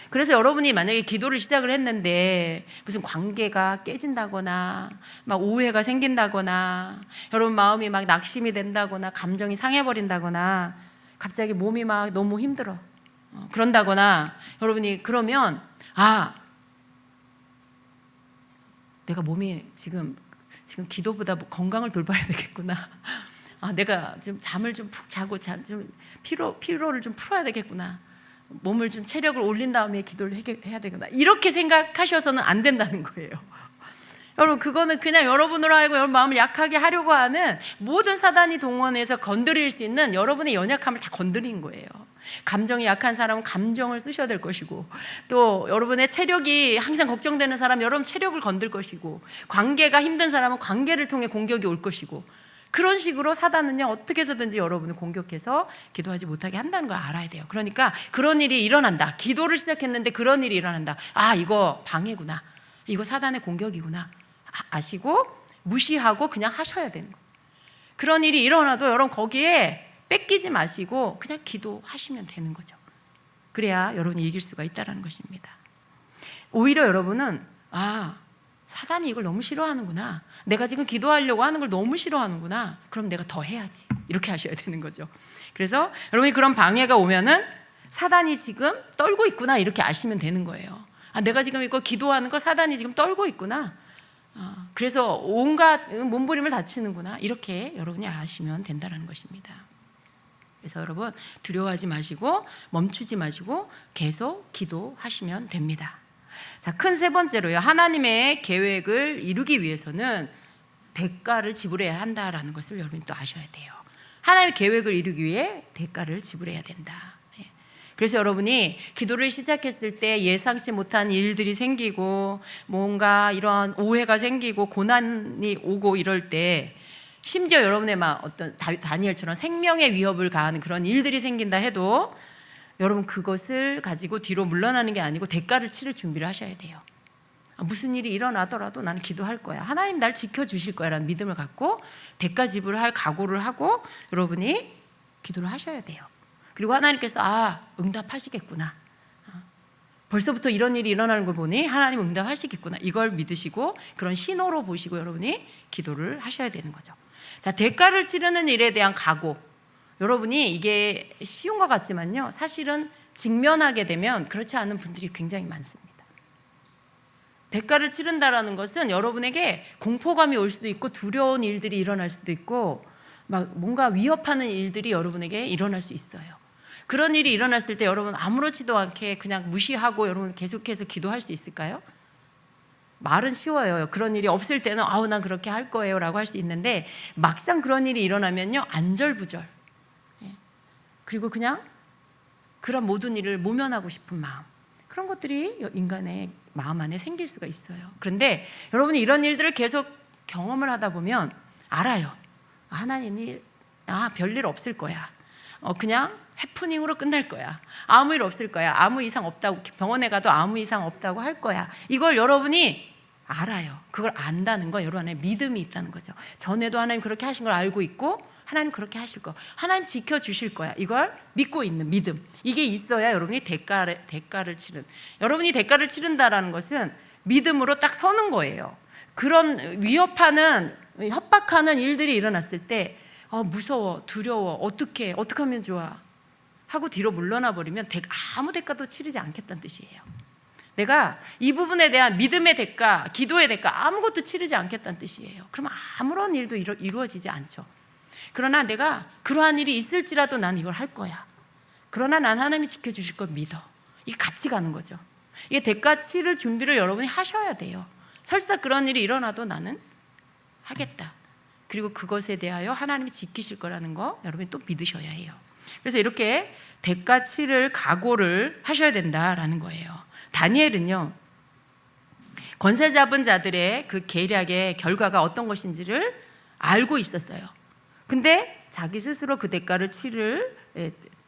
S1: 그래서 여러분이 만약에 기도를 시작을 했는데 무슨 관계가 깨진다거나 막 오해가 생긴다거나, 여러분 마음이 막 낙심이 된다거나, 감정이 상해버린다거나, 갑자기 몸이 막 너무 힘들어 그런다거나, 여러분이 그러면 내가 몸이 지금 기도보다 건강을 돌봐야 되겠구나. 내가 좀 잠을 좀 푹 자고 좀 피로를 좀 풀어야 되겠구나. 몸을 좀 체력을 올린 다음에 기도를 해야 되구나. 이렇게 생각하셔서는 안 된다는 거예요. 여러분, 그거는 그냥 여러분으로 하여금 여러분 마음을 약하게 하려고 하는, 모든 사단이 동원해서 건드릴 수 있는 여러분의 연약함을 다 건드린 거예요. 감정이 약한 사람은 감정을 쓰셔야 될 것이고, 또 여러분의 체력이 항상 걱정되는 사람, 여러분 체력을 건들 것이고, 관계가 힘든 사람은 관계를 통해 공격이 올 것이고, 그런 식으로 사단은요, 어떻게 해서든지 여러분을 공격해서 기도하지 못하게 한다는 걸 알아야 돼요. 그러니까 그런 일이 일어난다, 기도를 시작했는데 그런 일이 일어난다, 이거 방해구나, 이거 사단의 공격이구나 아시고 무시하고 그냥 하셔야 되는 거예요. 그런 일이 일어나도 여러분 거기에 뺏기지 마시고 그냥 기도하시면 되는 거죠. 그래야 여러분이 이길 수가 있다는 것입니다. 오히려 여러분은 사단이 이걸 너무 싫어하는구나, 내가 지금 기도하려고 하는 걸 너무 싫어하는구나, 그럼 내가 더 해야지, 이렇게 하셔야 되는 거죠. 그래서 여러분이 그런 방해가 오면은 사단이 지금 떨고 있구나, 이렇게 아시면 되는 거예요. 내가 지금 이거 기도하는 거 사단이 지금 떨고 있구나, 그래서 온갖 몸부림을 다치는구나, 이렇게 여러분이 아시면 된다는 것입니다. 그래서 여러분 두려워하지 마시고 멈추지 마시고 계속 기도하시면 됩니다. 자, 큰 세 번째로요, 하나님의 계획을 이루기 위해서는 대가를 지불해야 한다라는 것을 여러분이 또 아셔야 돼요. 하나님의 계획을 이루기 위해 대가를 지불해야 된다. 그래서 여러분이 기도를 시작했을 때 예상치 못한 일들이 생기고, 뭔가 이런 오해가 생기고 고난이 오고 이럴 때, 심지어 여러분의 막 어떤 다니엘처럼 생명의 위협을 가하는 그런 일들이 생긴다 해도 여러분 그것을 가지고 뒤로 물러나는 게 아니고 대가를 치를 준비를 하셔야 돼요. 무슨 일이 일어나더라도 나는 기도할 거야, 하나님 날 지켜주실 거야 라는 믿음을 갖고 대가 지불할 각오를 하고 여러분이 기도를 하셔야 돼요. 그리고 하나님께서 응답하시겠구나, 벌써부터 이런 일이 일어나는 걸 보니 하나님 응답하시겠구나, 이걸 믿으시고 그런 신호로 보시고 여러분이 기도를 하셔야 되는 거죠. 자, 대가를 치르는 일에 대한 각오, 여러분이 이게 쉬운 것 같지만요, 사실은 직면하게 되면 그렇지 않은 분들이 굉장히 많습니다. 대가를 치른다라는 것은 여러분에게 공포감이 올 수도 있고, 두려운 일들이 일어날 수도 있고, 막 뭔가 위협하는 일들이 여러분에게 일어날 수 있어요. 그런 일이 일어났을 때 여러분 아무렇지도 않게 그냥 무시하고 여러분 계속해서 기도할 수 있을까요? 말은 쉬워요. 그런 일이 없을 때는 난 그렇게 할 거예요 라고 할 수 있는데, 막상 그런 일이 일어나면요, 안절부절, 그리고 그냥 그런 모든 일을 모면하고 싶은 마음, 그런 것들이 인간의 마음 안에 생길 수가 있어요. 그런데 여러분이 이런 일들을 계속 경험을 하다 보면 알아요. 하나님이 별일 없을 거야, 그냥 해프닝으로 끝날 거야, 아무 일 없을 거야, 아무 이상 없다고, 병원에 가도 아무 이상 없다고 할 거야, 이걸 여러분이 알아요. 그걸 안다는 거, 여러분 안에 믿음이 있다는 거죠. 전에도 하나님 그렇게 하신 걸 알고 있고, 하나님 그렇게 하실 거, 하나님 지켜주실 거야, 이걸 믿고 있는 믿음, 이게 있어야 여러분이 대가를 치른, 여러분이 대가를 치른다라는 것은 믿음으로 딱 서는 거예요. 그런 위협하는, 협박하는 일들이 일어났을 때 무서워, 두려워, 어떻게 하면 좋아 하고 뒤로 물러나 버리면 아무 대가도 치르지 않겠다는 뜻이에요. 내가 이 부분에 대한 믿음의 대가, 기도의 대가 아무것도 치르지 않겠다는 뜻이에요. 그러면 아무런 일도 이루어지지 않죠. 그러나 내가 그러한 일이 있을지라도 난 이걸 할 거야. 그러나 난 하나님이 지켜주실 걸 믿어. 이게 같이 가는 거죠. 이게 대가 치를 준비를 여러분이 하셔야 돼요. 설사 그런 일이 일어나도 나는 하겠다. 그리고 그것에 대하여 하나님이 지키실 거라는 거 여러분이 또 믿으셔야 해요. 그래서 이렇게 대가 치를 각오를 하셔야 된다라는 거예요. 다니엘은요, 권세 잡은 자들의 그 계략의 결과가 어떤 것인지를 알고 있었어요. 근데 자기 스스로 그 대가를 치를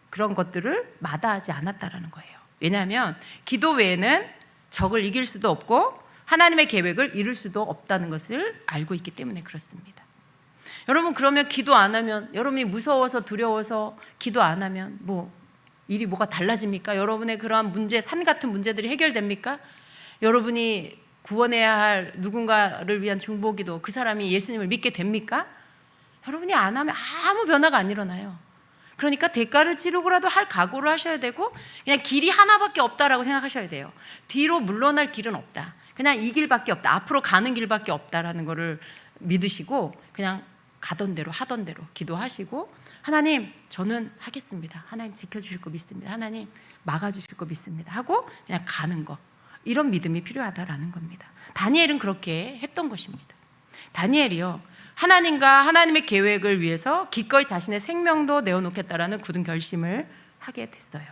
S1: 그런 것들을 마다하지 않았다라는 거예요. 왜냐하면 기도 외에는 적을 이길 수도 없고 하나님의 계획을 이룰 수도 없다는 것을 알고 있기 때문에 그렇습니다. 여러분, 그러면 기도 안 하면, 여러분이 무서워서 두려워서 기도 안 하면 일이 뭐가 달라집니까? 여러분의 그러한 문제, 산 같은 문제들이 해결됩니까? 여러분이 구원해야 할 누군가를 위한 중보기도, 그 사람이 예수님을 믿게 됩니까? 여러분이 안 하면 아무 변화가 안 일어나요. 그러니까 대가를 치르고라도 할 각오를 하셔야 되고, 그냥 길이 하나밖에 없다라고 생각하셔야 돼요. 뒤로 물러날 길은 없다. 그냥 이 길밖에 없다. 앞으로 가는 길밖에 없다라는 거를 믿으시고 그냥 가던 대로 하던 대로 기도하시고, 하나님 저는 하겠습니다. 하나님 지켜주실 거 믿습니다. 하나님 막아주실 거 믿습니다 하고 그냥 가는 거, 이런 믿음이 필요하다라는 겁니다. 다니엘은 그렇게 했던 것입니다. 다니엘이요, 하나님과 하나님의 계획을 위해서 기꺼이 자신의 생명도 내어놓겠다라는 굳은 결심을 하게 됐어요.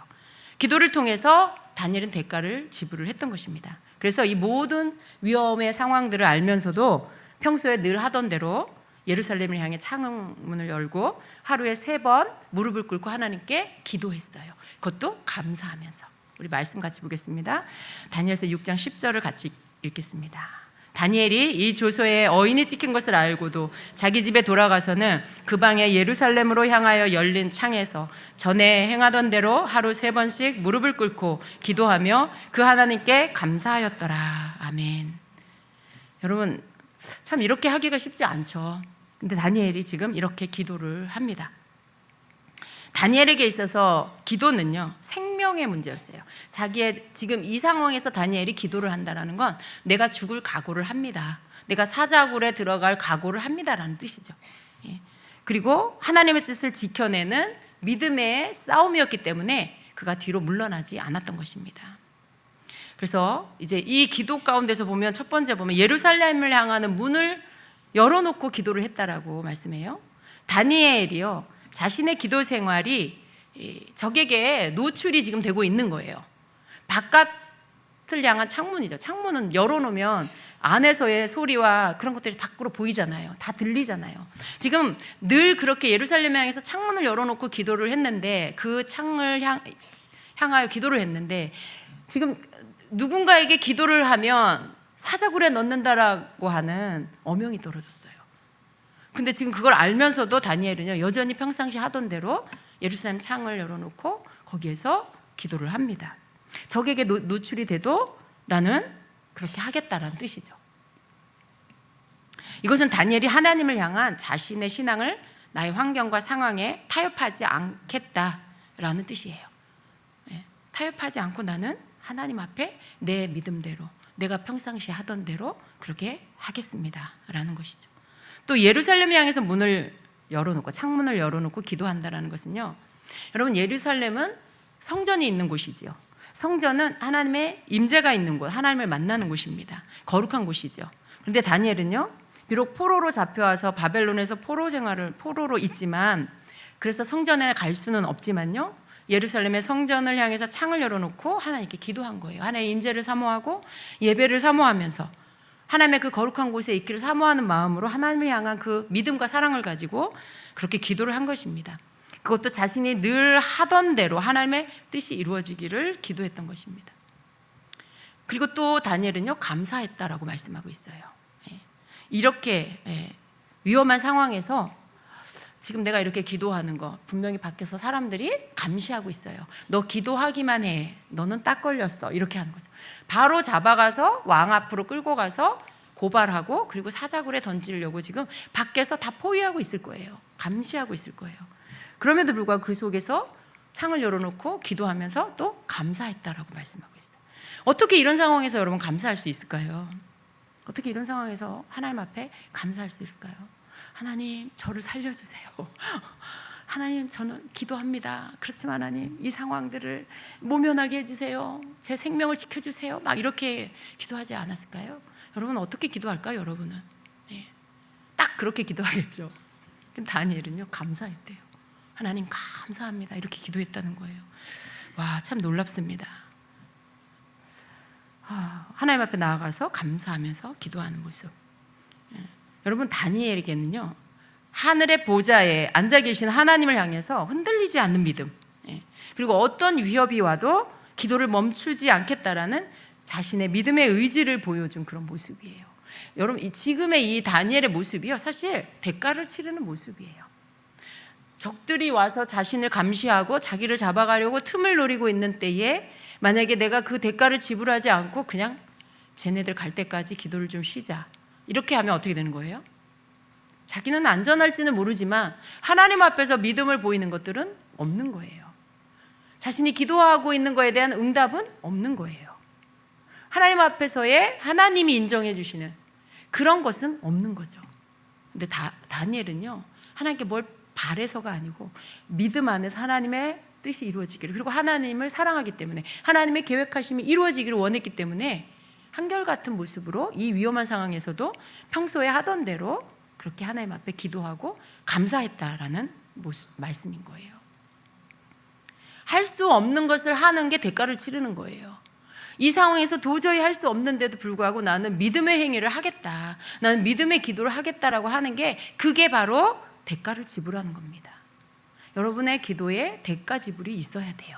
S1: 기도를 통해서 다니엘은 대가를 지불을 했던 것입니다. 그래서 이 모든 위험의 상황들을 알면서도 평소에 늘 하던 대로 예루살렘을 향해 창문을 열고 하루에 3번 무릎을 꿇고 하나님께 기도했어요. 그것도 감사하면서. 우리 말씀 같이 보겠습니다. 다니엘서 6장 10절을 같이 읽겠습니다. 다니엘이 이 조서에 어인이 찍힌 것을 알고도 자기 집에 돌아가서는 그 방에 예루살렘으로 향하여 열린 창에서 전에 행하던 대로 하루 3번씩 무릎을 꿇고 기도하며 그 하나님께 감사하였더라. 아멘. 여러분, 참 이렇게 하기가 쉽지 않죠. 근데 다니엘이 지금 이렇게 기도를 합니다. 다니엘에게 있어서 기도는요, 생명의 문제였어요. 자기의 지금 이 상황에서 다니엘이 기도를 한다는 건 내가 죽을 각오를 합니다. 내가 사자굴에 들어갈 각오를 합니다라는 뜻이죠. 예. 그리고 하나님의 뜻을 지켜내는 믿음의 싸움이었기 때문에 그가 뒤로 물러나지 않았던 것입니다. 그래서 이제 이 기도 가운데서 보면 첫 번째 보면 예루살렘을 향하는 문을 열어놓고 기도를 했다라고 말씀해요. 다니엘이요, 자신의 기도 생활이 적에게 노출이 지금 되고 있는 거예요. 바깥을 향한 창문이죠. 창문은 열어놓으면 안에서의 소리와 그런 것들이 밖으로 보이잖아요. 다 들리잖아요. 지금 늘 그렇게 예루살렘을 향해서 창문을 열어놓고 기도를 했는데, 그 창을 향하여 기도를 했는데, 지금 누군가에게 기도를 하면 사자굴에 넣는다라고 하는 어명이 떨어졌어요. 근데 지금 그걸 알면서도 다니엘은요, 여전히 평상시 하던 대로 예루살렘 창을 열어놓고 거기에서 기도를 합니다. 적에게 노출이 돼도 나는 그렇게 하겠다라는 뜻이죠. 이것은 다니엘이 하나님을 향한 자신의 신앙을 나의 환경과 상황에 타협하지 않겠다라는 뜻이에요. 네, 타협하지 않고 나는 하나님 앞에 내 믿음대로, 내가 평상시에 하던 대로 그렇게 하겠습니다 라는 것이죠. 또 예루살렘 향해서 문을 열어놓고, 창문을 열어놓고 기도한다는 것은요, 여러분, 예루살렘은 성전이 있는 곳이지요. 성전은 하나님의 임재가 있는 곳, 하나님을 만나는 곳입니다. 거룩한 곳이죠. 그런데 다니엘은요, 비록 포로로 잡혀와서 바벨론에서 포로로 있지만, 그래서 성전에 갈 수는 없지만요, 예루살렘의 성전을 향해서 창을 열어놓고 하나님께 기도한 거예요. 하나님의 임재를 사모하고 예배를 사모하면서 하나님의 그 거룩한 곳에 있기를 사모하는 마음으로 하나님을 향한 그 믿음과 사랑을 가지고 그렇게 기도를 한 것입니다. 그것도 자신이 늘 하던 대로 하나님의 뜻이 이루어지기를 기도했던 것입니다. 그리고 또 다니엘은요, 감사했다라고 말씀하고 있어요. 이렇게 위험한 상황에서 지금 내가 이렇게 기도하는 거 분명히 밖에서 사람들이 감시하고 있어요. 너 기도하기만 해, 너는 딱 걸렸어, 이렇게 하는 거죠. 바로 잡아가서 왕 앞으로 끌고 가서 고발하고 그리고 사자굴에 던지려고 지금 밖에서 다 포위하고 있을 거예요. 감시하고 있을 거예요. 그럼에도 불구하고 그 속에서 창을 열어놓고 기도하면서 또 감사했다라고 말씀하고 있어요. 어떻게 이런 상황에서 여러분 감사할 수 있을까요? 어떻게 이런 상황에서 하나님 앞에 감사할 수 있을까요? 하나님, 저를 살려주세요. 하나님, 저는 기도합니다. 그렇지만 하나님, 이 상황들을 모면하게 해주세요. 제 생명을 지켜주세요. 막 이렇게 기도하지 않았을까요? 여러분 어떻게 기도할까요? 여러분은 네. 딱 그렇게 기도하겠죠. 그럼 다니엘은요 감사했대요. 하나님 감사합니다. 이렇게 기도했다는 거예요. 와, 참 놀랍습니다. 하나님 앞에 나아가서 감사하면서 기도하는 모습. 여러분 다니엘에게는요 하늘의 보좌에 앉아 계신 하나님을 향해서 흔들리지 않는 믿음, 그리고 어떤 위협이 와도 기도를 멈추지 않겠다라는 자신의 믿음의 의지를 보여준 그런 모습이에요. 여러분 지금의 이 다니엘의 모습이요 사실 대가를 치르는 모습이에요. 적들이 와서 자신을 감시하고 자기를 잡아가려고 틈을 노리고 있는 때에 만약에 내가 그 대가를 지불하지 않고 그냥 쟤네들 갈 때까지 기도를 좀 쉬자 이렇게 하면 어떻게 되는 거예요? 자기는 안전할지는 모르지만 하나님 앞에서 믿음을 보이는 것들은 없는 거예요. 자신이 기도하고 있는 거에 대한 응답은 없는 거예요. 하나님 앞에서의 하나님이 인정해 주시는 그런 것은 없는 거죠. 근데 다니엘은요 하나님께 뭘 바래서가 아니고 믿음 안에서 하나님의 뜻이 이루어지기를, 그리고 하나님을 사랑하기 때문에 하나님의 계획하심이 이루어지기를 원했기 때문에 한결같은 모습으로 이 위험한 상황에서도 평소에 하던 대로 그렇게 하나님 앞에 기도하고 감사했다라는 말씀인 거예요. 할 수 없는 것을 하는 게 대가를 치르는 거예요. 이 상황에서 도저히 할 수 없는데도 불구하고 나는 믿음의 행위를 하겠다, 나는 믿음의 기도를 하겠다라고 하는 게 그게 바로 대가를 지불하는 겁니다. 여러분의 기도에 대가 지불이 있어야 돼요.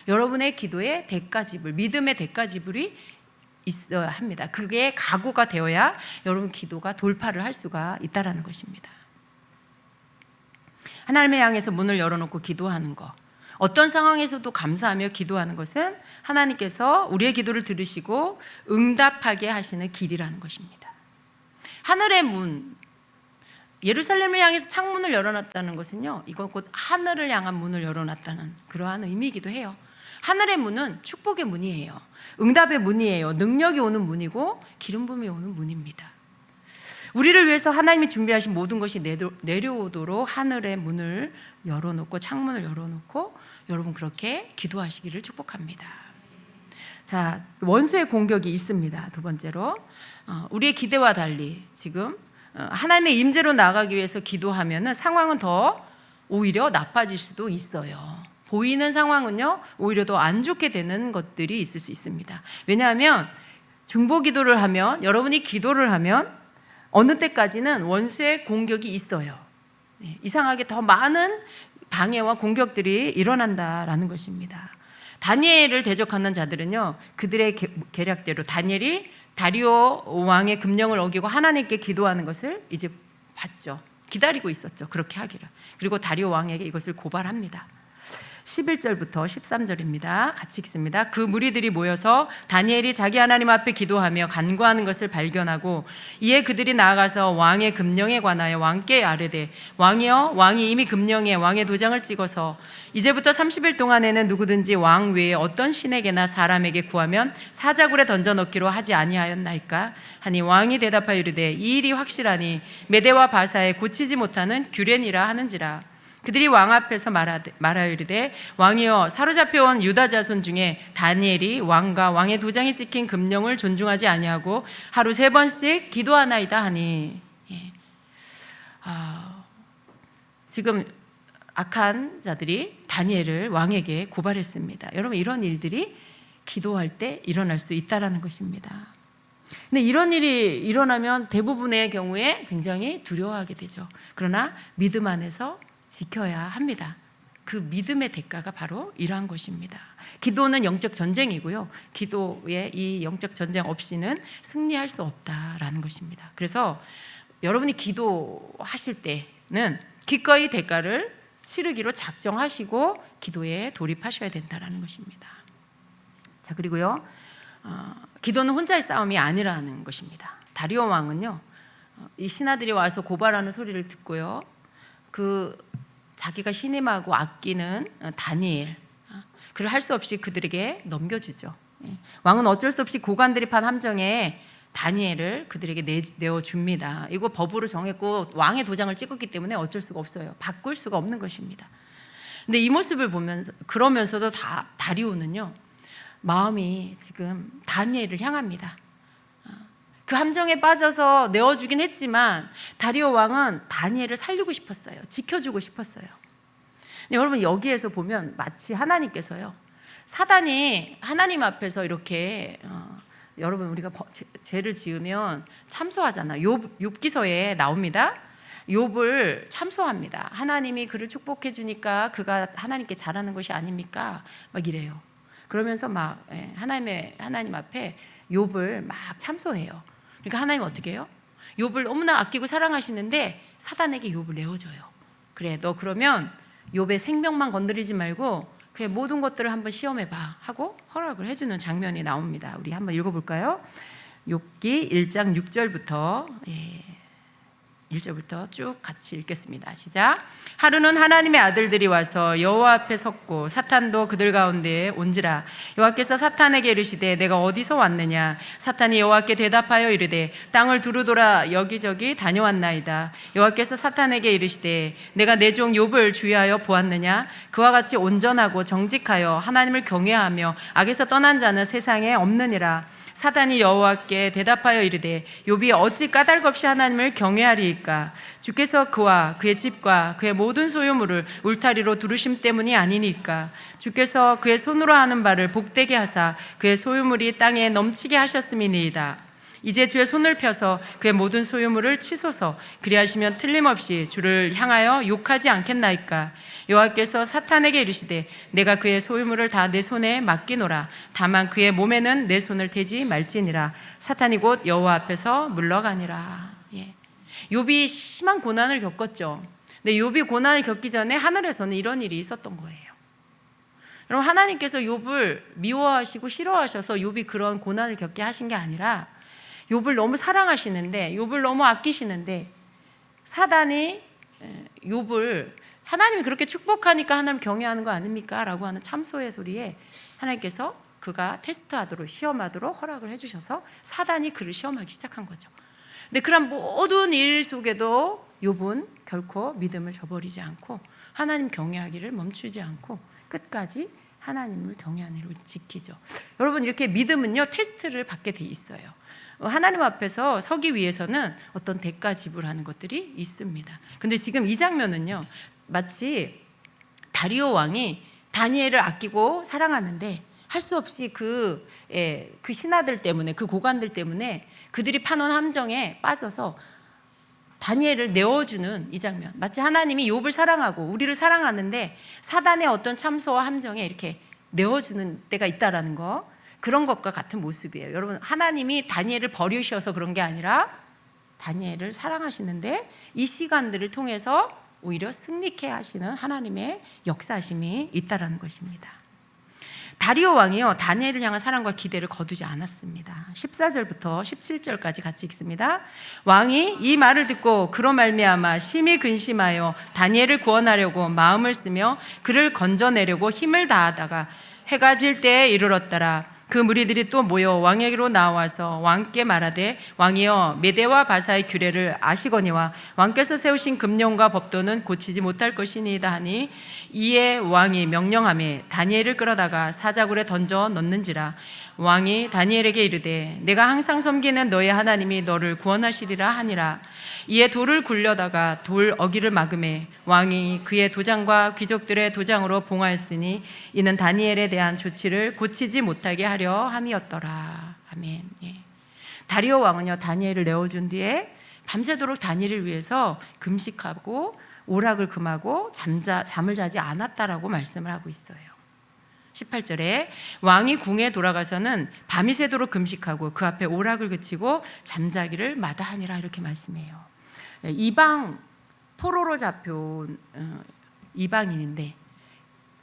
S1: 여러분의 기도에 대가 지불, 믿음의 대가 지불이 있어야 합니다. 그게 각오가 되어야 여러분 기도가 돌파를 할 수가 있다라는 것입니다. 하나님을 향해서 문을 열어놓고 기도하는 것, 어떤 상황에서도 감사하며 기도하는 것은 하나님께서 우리의 기도를 들으시고 응답하게 하시는 길이라는 것입니다. 하늘의 문, 예루살렘을 향해서 창문을 열어놨다는 것은요, 이건 곧 하늘을 향한 문을 열어놨다는 그러한 의미이기도 해요. 하늘의 문은 축복의 문이에요. 응답의 문이에요. 능력이 오는 문이고 기름 부음이 오는 문입니다. 우리를 위해서 하나님이 준비하신 모든 것이 내려오도록 하늘의 문을 열어놓고 창문을 열어놓고 여러분 그렇게 기도하시기를 축복합니다. 자, 원수의 공격이 있습니다. 두 번째로 우리의 기대와 달리 지금 하나님의 임재로 나가기 위해서 기도하면 상황은 더 오히려 나빠질 수도 있어요. 보이는 상황은요 오히려 더 안 좋게 되는 것들이 있을 수 있습니다. 왜냐하면 중보 기도를 하면, 여러분이 기도를 하면 어느 때까지는 원수의 공격이 있어요. 이상하게 더 많은 방해와 공격들이 일어난다라는 것입니다. 다니엘을 대적하는 자들은요 그들의 계략대로 다니엘이 다리오 왕의 금령을 어기고 하나님께 기도하는 것을 이제 봤죠. 기다리고 있었죠. 그렇게 하기를. 그리고 다리오 왕에게 이것을 고발합니다. 11절부터 13절입니다. 같이 읽습니다. 그 무리들이 모여서 다니엘이 자기 하나님 앞에 기도하며 간구하는 것을 발견하고 이에 그들이 나아가서 왕의 금령에 관하여 왕께 아뢰되 왕이여, 왕이 이미 금령에 왕의 도장을 찍어서 이제부터 30일 동안에는 누구든지 왕 외에 어떤 신에게나 사람에게 구하면 사자굴에 던져 넣기로 하지 아니하였나이까 하니 왕이 대답하여 이르되 이 일이 확실하니 메대와 바사에 고치지 못하는 규례니라 하는지라. 그들이 왕 앞에서 말하여 이르되 왕이여, 사로잡혀온 유다 자손 중에 다니엘이 왕과 왕의 도장이 찍힌 금령을 존중하지 아니하고 하루 3번씩 기도하나이다 하니. 지금 악한 자들이 다니엘을 왕에게 고발했습니다. 여러분 이런 일들이 기도할 때 일어날 수 있다는 것입니다. 근데 이런 일이 일어나면 대부분의 경우에 굉장히 두려워하게 되죠. 그러나 믿음 안에서 지켜야 합니다. 그 믿음의 대가가 바로 이러한 것입니다. 기도는 영적 전쟁이고요. 기도의 이 영적 전쟁 없이는 승리할 수 없다라는 것입니다. 그래서 여러분이 기도하실 때는 기꺼이 대가를 치르기로 작정하시고 기도에 돌입하셔야 된다는 것입니다. 자, 그리고요, 기도는 혼자의 싸움이 아니라는 것입니다. 다리오 왕은요, 이 신하들이 와서 고발하는 소리를 듣고요, 자기가 신임하고 아끼는 다니엘, 그를 할 수 없이 그들에게 넘겨주죠. 왕은 어쩔 수 없이 고관들이 판 함정에 다니엘을 그들에게 내어줍니다. 이거 법으로 정했고 왕의 도장을 찍었기 때문에 어쩔 수가 없어요. 바꿀 수가 없는 것입니다. 근데 이 모습을 보면서, 그러면서도 다리오는요, 마음이 지금 다니엘을 향합니다. 그 함정에 빠져서 내어주긴 했지만 다리오 왕은 다니엘을 살리고 싶었어요. 지켜주고 싶었어요. 근데 여러분, 여기에서 보면 마치 하나님께서요, 사단이 하나님 앞에서 이렇게 여러분, 우리가 죄를 지으면 참소하잖아요. 욥기서에 나옵니다. 욥을 참소합니다. 하나님이 그를 축복해 주니까 그가 하나님께 잘하는 것이 아닙니까? 막 이래요. 그러면서 막 하나님 앞에 욥을 막 참소해요. 그러니까 하나님 어떻게 해요? 욥을 너무나 아끼고 사랑하시는데 사단에게 욥을 내어줘요. 그래, 너 그러면 욥의 생명만 건드리지 말고 그의 모든 것들을 한번 시험해봐 하고 허락을 해주는 장면이 나옵니다. 우리 한번 읽어볼까요? 욥기 1장 6절부터 1절부터 쭉 같이 읽겠습니다. 시작. 하루는 하나님의 아들들이 와서 여호와 앞에 섰고 사탄도 그들 가운데에 온지라. 여호와께서 사탄에게 이르시되 내가 어디서 왔느냐. 사탄이 여호와께 대답하여 이르되 땅을 두루돌아 여기저기 다녀왔나이다. 여호와께서 사탄에게 이르시되 내가 내 종 욥을 주의하여 보았느냐. 그와 같이 온전하고 정직하여 하나님을 경외하며 악에서 떠난 자는 세상에 없느니라. 사단이 여호와께 대답하여 이르되 욥이 어찌 까닭없이 하나님을 경외하리이까. 주께서 그와 그의 집과 그의 모든 소유물을 울타리로 두르심 때문이 아니니까. 주께서 그의 손으로 하는 바를 복되게 하사 그의 소유물이 땅에 넘치게 하셨음이니이다. 이제 주의 손을 펴서 그의 모든 소유물을 치소서. 그리하시면 틀림없이 주를 향하여 욕하지 않겠나이까. 여호와께서 사탄에게 이르시되 내가 그의 소유물을 다 내 손에 맡기노라. 다만 그의 몸에는 내 손을 대지 말지니라. 사탄이 곧 여호와 앞에서 물러가니라. 욥이 심한 고난을 겪었죠. 근데 욥이 고난을 겪기 전에 하늘에서는 이런 일이 있었던 거예요. 여러분, 하나님께서 욥을 미워하시고 싫어하셔서 욥이 그런 고난을 겪게 하신 게 아니라 욥을 너무 사랑하시는데, 욥을 너무 아끼시는데 사단이 욥을, 하나님이 그렇게 축복하니까 하나님 경외하는 거 아닙니까? 라고 하는 참소의 소리에 하나님께서 그가 테스트하도록, 시험하도록 허락을 해주셔서 사단이 그를 시험하기 시작한 거죠. 근데 그런 모든 일 속에도 욥은 결코 믿음을 저버리지 않고 하나님 경외하기를 멈추지 않고 끝까지 하나님을 경외하는 일을 지키죠. 여러분, 이렇게 믿음은요, 테스트를 받게 돼 있어요. 하나님 앞에서 서기 위해서는 어떤 대가 지불하는 것들이 있습니다. 근데 지금 이 장면은요, 마치 다리오 왕이 다니엘을 아끼고 사랑하는데 할 수 없이 그 신하들 때문에, 그 고관들 때문에 그들이 파놓은 함정에 빠져서 다니엘을 내어주는 이 장면. 마치 하나님이 욥을 사랑하고 우리를 사랑하는데 사단의 어떤 참소와 함정에 이렇게 내어주는 때가 있다라는 거, 그런 것과 같은 모습이에요. 여러분, 하나님이 다니엘을 버리셔서 그런 게 아니라 다니엘을 사랑하시는데 이 시간들을 통해서 오히려 승리케 하시는 하나님의 역사심이 있다라는 것입니다. 다리오 왕이요, 다니엘을 향한 사랑과 기대를 거두지 않았습니다. 14절부터 17절까지 같이 읽습니다. 왕이 이 말을 듣고 그로 말미암아 심히 근심하여 다니엘을 구원하려고 마음을 쓰며 그를 건져내려고 힘을 다하다가 해가 질 때에 이르렀더라. 그 무리들이 또 모여 왕에게로 나와서 왕께 말하되 왕이여, 메대와 바사의 규례를 아시거니와 왕께서 세우신 금령과 법도는 고치지 못할 것이니이다 하니, 이에 왕이 명령하며 다니엘을 끌어다가 사자굴에 던져 넣는지라. 왕이 다니엘에게 이르되 내가 항상 섬기는 너의 하나님이 너를 구원하시리라 하니라. 이에 돌을 굴려다가 돌 어기를 막음에 왕이 그의 도장과 귀족들의 도장으로 봉하였으니 이는 다니엘에 대한 조치를 고치지 못하게 하려 함이었더라. 아멘. 다리오 왕은요, 다니엘을 내어준 뒤에 밤새도록 다니엘을 위해서 금식하고 오락을 금하고 잠을 자지 않았다라고 말씀을 하고 있어요. 18절에 왕이 궁에 돌아가서는 밤이 새도록 금식하고 그 앞에 오락을 그치고 잠자기를 마다하니라, 이렇게 말씀해요. 이방, 포로로 잡혀온 이방인인데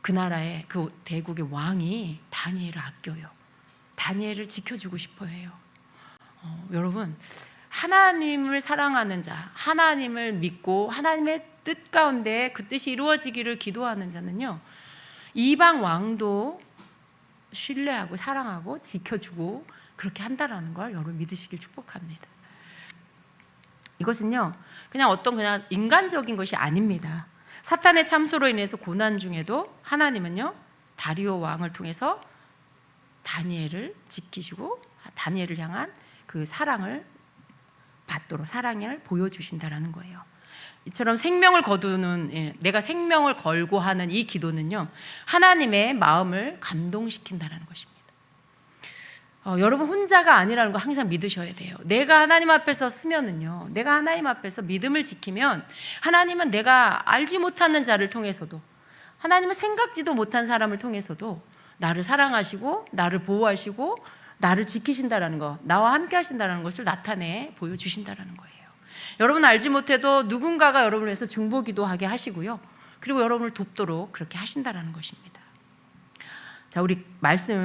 S1: 그 나라의, 그 대국의 왕이 다니엘을 아껴요. 다니엘을 지켜주고 싶어 해요. 여러분, 하나님을 사랑하는 자, 하나님을 믿고 하나님의 뜻 가운데 그 뜻이 이루어지기를 기도하는 자는요, 이방 왕도 신뢰하고 사랑하고 지켜주고 그렇게 한다라는 걸 여러분 믿으시길 축복합니다. 이것은요, 그냥 인간적인 것이 아닙니다. 사탄의 참소로 인해서 고난 중에도 하나님은요, 다리오 왕을 통해서 다니엘을 지키시고 다니엘을 향한 그 사랑을 받도록 사랑을 보여주신다라는 거예요. 이처럼 생명을 거두는, 내가 생명을 걸고 하는 이 기도는요, 하나님의 마음을 감동시킨다라는 것입니다. 여러분 혼자가 아니라는 거 항상 믿으셔야 돼요. 내가 하나님 앞에서 서면은요, 내가 하나님 앞에서 믿음을 지키면 하나님은 내가 알지 못하는 자를 통해서도, 하나님은 생각지도 못한 사람을 통해서도 나를 사랑하시고 나를 보호하시고 나를 지키신다라는 것, 나와 함께 하신다라는 것을 나타내 보여주신다라는 거예요. 여러분 알지 못해도 누군가가 여러분을 위해서 중보기도하게 하시고요, 그리고 여러분을 돕도록 그렇게 하신다라는 것입니다. 자, 우리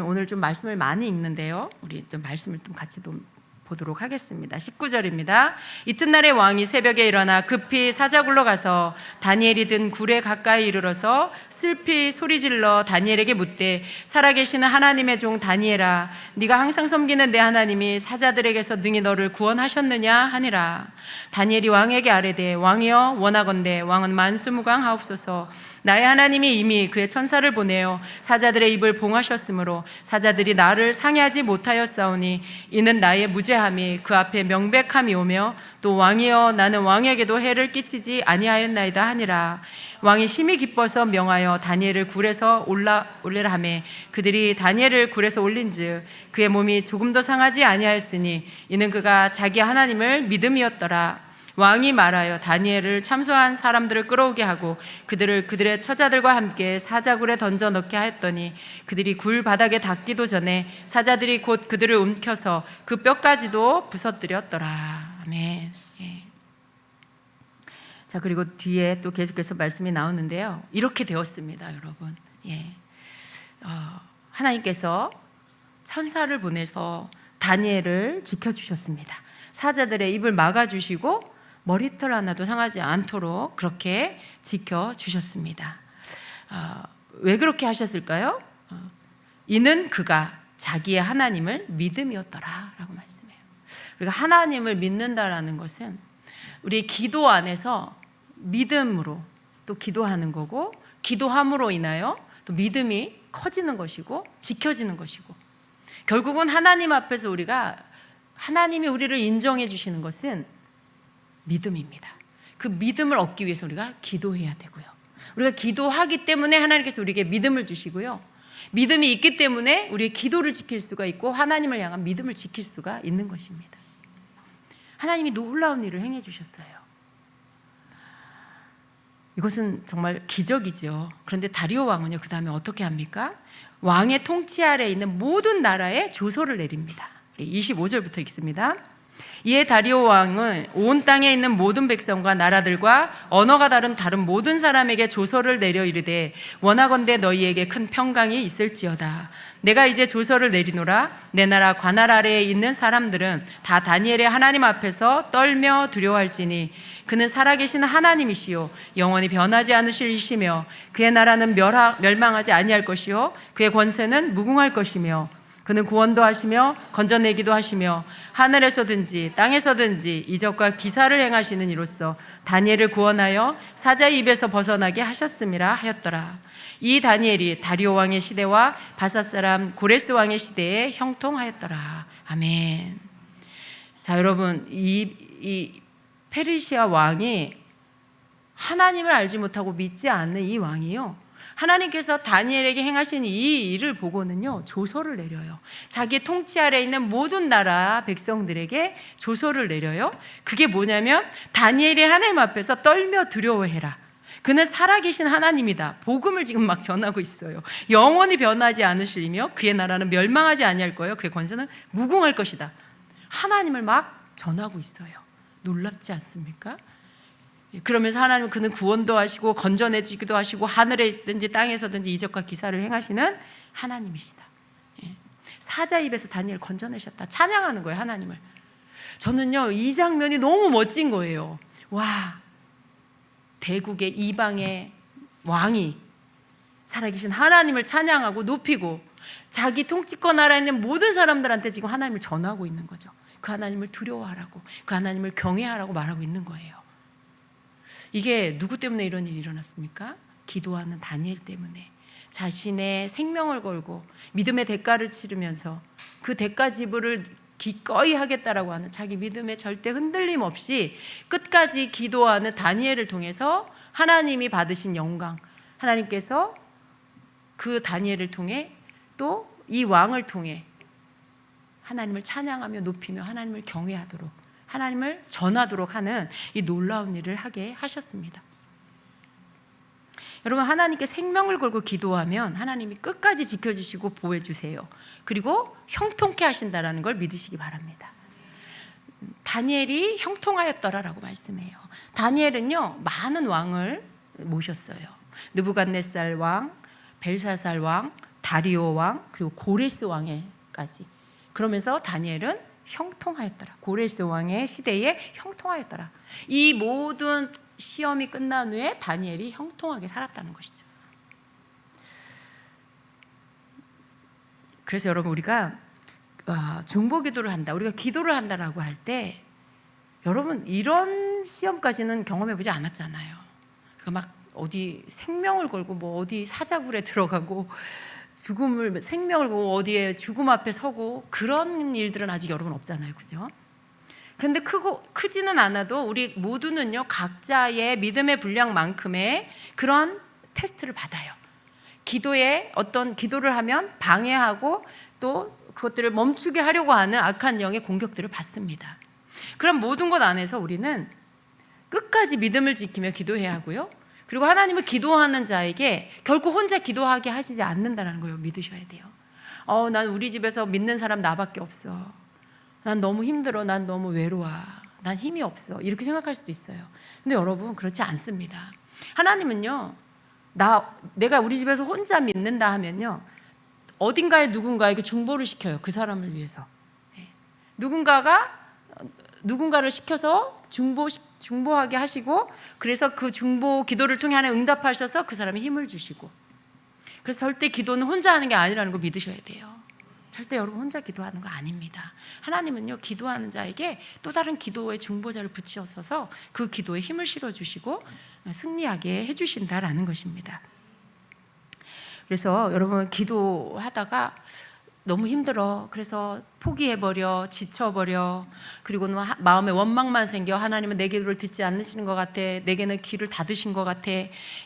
S1: 오늘 좀 말씀을 많이 읽는데요, 우리 좀 말씀을 좀 같이 좀 보도록 하겠습니다. 19절입니다. 이튿날에 왕이 새벽에 일어나 급히 사자굴로 가서 다니엘이 든 굴에 가까이 이르러서 슬피 소리질러 다니엘에게 묻되, 살아계시는 하나님의 종 다니엘아, 네가 항상 섬기는 내 하나님이 사자들에게서 능히 너를 구원하셨느냐 하니라. 다니엘이 왕에게 아뢰되, 왕이여 원하건대 왕은 만수무강하옵소서. 나의 하나님이 이미 그의 천사를 보내어 사자들의 입을 봉하셨으므로 사자들이 나를 상해하지 못하였사오니 이는 나의 무죄함이 그 앞에 명백함이 오며, 또 왕이여 나는 왕에게도 해를 끼치지 아니하였나이다 하니라. 왕이 심히 기뻐서 명하여 다니엘을 굴에서 올리라 하매 그들이 다니엘을 굴에서 올린즉 그의 몸이 조금도 상하지 아니하였으니 이는 그가 자기 하나님을 믿음이었더라. 왕이 말하여 다니엘을 참소한 사람들을 끌어오게 하고 그들을 그들의 처자들과 함께 사자굴에 던져 넣게 하였더니 그들이 굴 바닥에 닿기도 전에 사자들이 곧 그들을 움켜서 그 뼈까지도 부서뜨렸더라. 아멘. 예. 자, 그리고 뒤에 또 계속해서 말씀이 나오는데요, 이렇게 되었습니다, 여러분. 예. 하나님께서 천사를 보내서 다니엘을 지켜주셨습니다. 사자들의 입을 막아주시고 머리털 하나도 상하지 않도록 그렇게 지켜주셨습니다. 왜 그렇게 하셨을까요? 이는 그가 자기의 하나님을 믿음이었더라 라고 말씀해요. 우리가 하나님을 믿는다라는 것은 우리 기도 안에서 믿음으로 또 기도하는 거고, 기도함으로 인하여 또 믿음이 커지는 것이고 지켜지는 것이고, 결국은 하나님 앞에서 하나님이 우리를 인정해 주시는 것은 믿음입니다. 그 믿음을 얻기 위해서 우리가 기도해야 되고요, 우리가 기도하기 때문에 하나님께서 우리에게 믿음을 주시고요, 믿음이 있기 때문에 우리의 기도를 지킬 수가 있고 하나님을 향한 믿음을 지킬 수가 있는 것입니다. 하나님이 놀라운 일을 행해 주셨어요. 이것은 정말 기적이죠. 그런데 다리오 왕은요, 그 다음에 어떻게 합니까? 왕의 통치 아래에 있는 모든 나라에 조서를 내립니다. 25절부터 읽습니다. 이에 다리오 왕은 온 땅에 있는 모든 백성과 나라들과 언어가 다른 모든 사람에게 조서를 내려 이르되, 원하건대 너희에게 큰 평강이 있을지어다. 내가 이제 조서를 내리노라. 내 나라 관할 아래에 있는 사람들은 다 다니엘의 하나님 앞에서 떨며 두려워할지니 그는 살아계시는 하나님이시요 영원히 변하지 않으실 이시며 그의 나라는 멸망하지 아니할 것이요 그의 권세는 무궁할 것이며 그는 구원도 하시며 건져내기도 하시며 하늘에서든지 땅에서든지 이적과 기사를 행하시는 이로써 다니엘을 구원하여 사자의 입에서 벗어나게 하셨음이라 하였더라. 이 다니엘이 다리오 왕의 시대와 바사 사람 고레스 왕의 시대에 형통하였더라. 아멘. 자, 여러분, 이 페르시아 왕이 하나님을 알지 못하고 믿지 않는 이 왕이요, 하나님께서 다니엘에게 행하신 이 일을 보고는요, 조서를 내려요. 자기 통치 아래에 있는 모든 나라 백성들에게 조서를 내려요. 그게 뭐냐면, 다니엘이 하나님 앞에서 떨며 두려워해라. 그는 살아계신 하나님이다. 복음을 지금 막 전하고 있어요. 영원히 변하지 않으시며 그의 나라는 멸망하지 아니할 거예요. 그의 권세는 무궁할 것이다. 하나님을 막 전하고 있어요. 놀랍지 않습니까? 그러면서 하나님은 그는 구원도 하시고 건져내지기도 하시고 하늘에 있든지 땅에서든지 이적과 기사를 행하시는 하나님이시다. 사자 입에서 다니엘 건져내셨다. 찬양하는 거예요, 하나님을. 저는요, 이 장면이 너무 멋진 거예요. 와, 대국의 이방의 왕이 살아계신 하나님을 찬양하고 높이고 자기 통치권 아래에 있는 모든 사람들한테 지금 하나님을 전하고 있는 거죠. 그 하나님을 두려워하라고, 그 하나님을 경외하라고 말하고 있는 거예요. 이게 누구 때문에 이런 일이 일어났습니까? 기도하는 다니엘 때문에. 자신의 생명을 걸고 믿음의 대가를 치르면서 그 대가 지불을 기꺼이 하겠다라고 하는 자기 믿음에 절대 흔들림 없이 끝까지 기도하는 다니엘을 통해서 하나님이 받으신 영광, 하나님께서 그 다니엘을 통해 또 이 왕을 통해 하나님을 찬양하며 높이며 하나님을 경외하도록, 하나님을 전하도록 하는 이 놀라운 일을 하게 하셨습니다. 여러분, 하나님께 생명을 걸고 기도하면 하나님이 끝까지 지켜주시고 보호해주세요. 그리고 형통케 하신다는 걸 믿으시기 바랍니다. 다니엘이 형통하였더라라고 말씀해요. 다니엘은요, 많은 왕을 모셨어요. 느부갓네살 왕, 벨사살 왕, 다리오 왕, 그리고 고레스 왕에까지. 그러면서 다니엘은 형통하였더라. 고레스 왕의 시대에 형통하였더라. 이 모든 시험이 끝난 후에 다니엘이 형통하게 살았다는 것이죠. 그래서 여러분, 우리가 중보 기도를 한다, 우리가 기도를 한다라고 할 때 여러분, 이런 시험까지는 경험해 보지 않았잖아요. 그러니까 막 어디 생명을 걸고 뭐 어디 사자굴에 들어가고 생명을 걸고 어디에 죽음 앞에 서고 그런 일들은 아직 여러분 없잖아요, 그죠? 그런데 크지는 않아도 우리 모두는요, 각자의 믿음의 분량만큼의 그런 테스트를 받아요. 기도에 어떤 기도를 하면 방해하고 또 그것들을 멈추게 하려고 하는 악한 영의 공격들을 받습니다. 그럼 모든 것 안에서 우리는 끝까지 믿음을 지키며 기도해야 하고요. 그리고 하나님은 기도하는 자에게 결코 혼자 기도하게 하시지 않는다는 걸 믿으셔야 돼요. 난 우리 집에서 믿는 사람 나밖에 없어. 난 너무 힘들어. 난 너무 외로워. 난 힘이 없어. 이렇게 생각할 수도 있어요. 근데 여러분, 그렇지 않습니다. 하나님은요, 내가 우리 집에서 혼자 믿는다 하면요, 어딘가에 누군가에게 중보를 시켜요. 그 사람을 위해서. 누군가를 시켜서 중보하게 하시고, 그래서 그 중보 기도를 통해 하나님 응답하셔서 그 사람에 힘을 주시고. 그래서 절대 기도는 혼자 하는 게 아니라는 거 믿으셔야 돼요. 절대 여러분 혼자 기도하는 거 아닙니다. 하나님은요, 기도하는 자에게 또 다른 기도의 중보자를 붙이셔서 그 기도에 힘을 실어주시고 승리하게 해주신다라는 것입니다. 그래서 여러분, 기도하다가 너무 힘들어, 그래서 포기해버려, 지쳐버려, 그리고는 마음에 원망만 생겨, 하나님은 내 기도를 듣지 않으시는 것 같아, 내게는 귀를 닫으신 것 같아,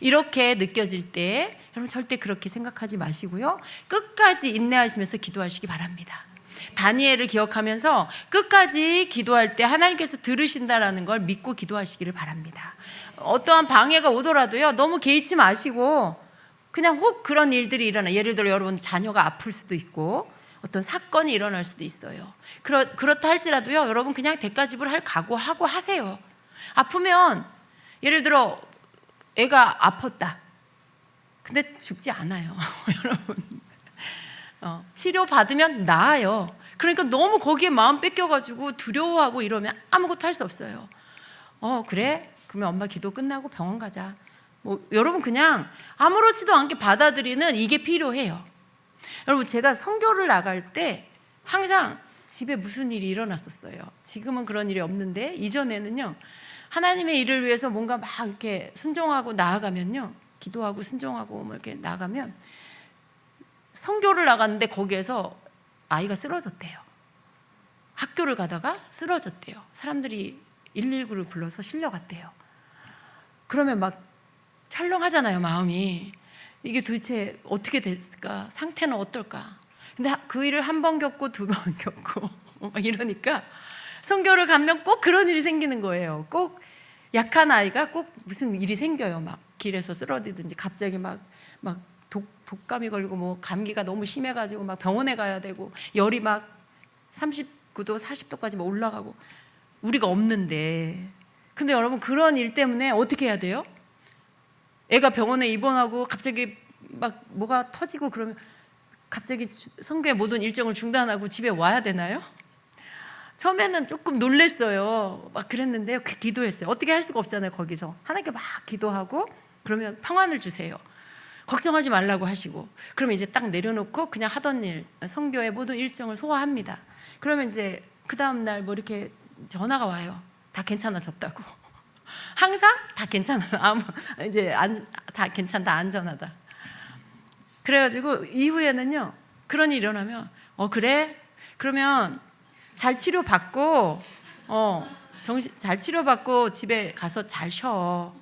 S1: 이렇게 느껴질 때 여러분, 절대 그렇게 생각하지 마시고요, 끝까지 인내하시면서 기도하시기 바랍니다. 다니엘을 기억하면서 끝까지 기도할 때 하나님께서 들으신다라는 걸 믿고 기도하시기를 바랍니다. 어떠한 방해가 오더라도요, 너무 개의치 마시고 그냥 혹 그런 일들이 일어나, 예를 들어 여러분 자녀가 아플 수도 있고 어떤 사건이 일어날 수도 있어요. 그렇다 할지라도요, 여러분 그냥 대가 지불할 각오하고 하세요. 아프면, 예를 들어 애가 아팠다, 근데 죽지 않아요. 여러분, 치료 받으면 나아요. 그러니까 너무 거기에 마음 뺏겨가지고 두려워하고 이러면 아무것도 할 수 없어요. 그래? 그러면 엄마 기도 끝나고 병원 가자. 여러분, 그냥 아무렇지도 않게 받아들이는 이게 필요해요. 여러분, 제가 선교를 나갈 때 항상 집에 무슨 일이 일어났었어요. 지금은 그런 일이 없는데 이전에는요, 하나님의 일을 위해서 뭔가 막 이렇게 순종하고 나아가면요, 기도하고 순종하고 뭐 이렇게 나가면 선교를 나갔는데 거기에서 아이가 쓰러졌대요. 학교를 가다가 쓰러졌대요. 사람들이 119를 불러서 실려갔대요. 그러면 막 철렁하잖아요, 마음이. 이게 도대체 어떻게 됐을까? 상태는 어떨까? 근데 그 일을 한 번 겪고 두 번 겪고 막 이러니까 선교를 가면 꼭 그런 일이 생기는 거예요. 꼭 약한 아이가 꼭 무슨 일이 생겨요. 막 길에서 쓰러지든지 갑자기 막 독감이 걸리고 뭐 감기가 너무 심해가지고 막 병원에 가야 되고 열이 막 39도 40도까지 막 올라가고, 우리가 없는데. 근데 여러분, 그런 일 때문에 어떻게 해야 돼요? 애가 병원에 입원하고 갑자기 막 뭐가 터지고 그러면 갑자기 선교의 모든 일정을 중단하고 집에 와야 되나요? 처음에는 조금 놀랬어요. 막 그랬는데요. 기도했어요. 어떻게 할 수가 없잖아요. 거기서 하나님께 막 기도하고 그러면 평안을 주세요. 걱정하지 말라고 하시고, 그러면 이제 딱 내려놓고 그냥 하던 일, 선교의 모든 일정을 소화합니다. 그러면 이제 그 다음 날 뭐 이렇게 전화가 와요. 다 괜찮아졌다고. 항상 다 괜찮아. 이제 다 괜찮다, 안전하다. 그래가지고 이후에는요, 그런 일이 일어나면 그래? 그러면 잘 치료받고 잘 치료받고 집에 가서 잘 쉬어.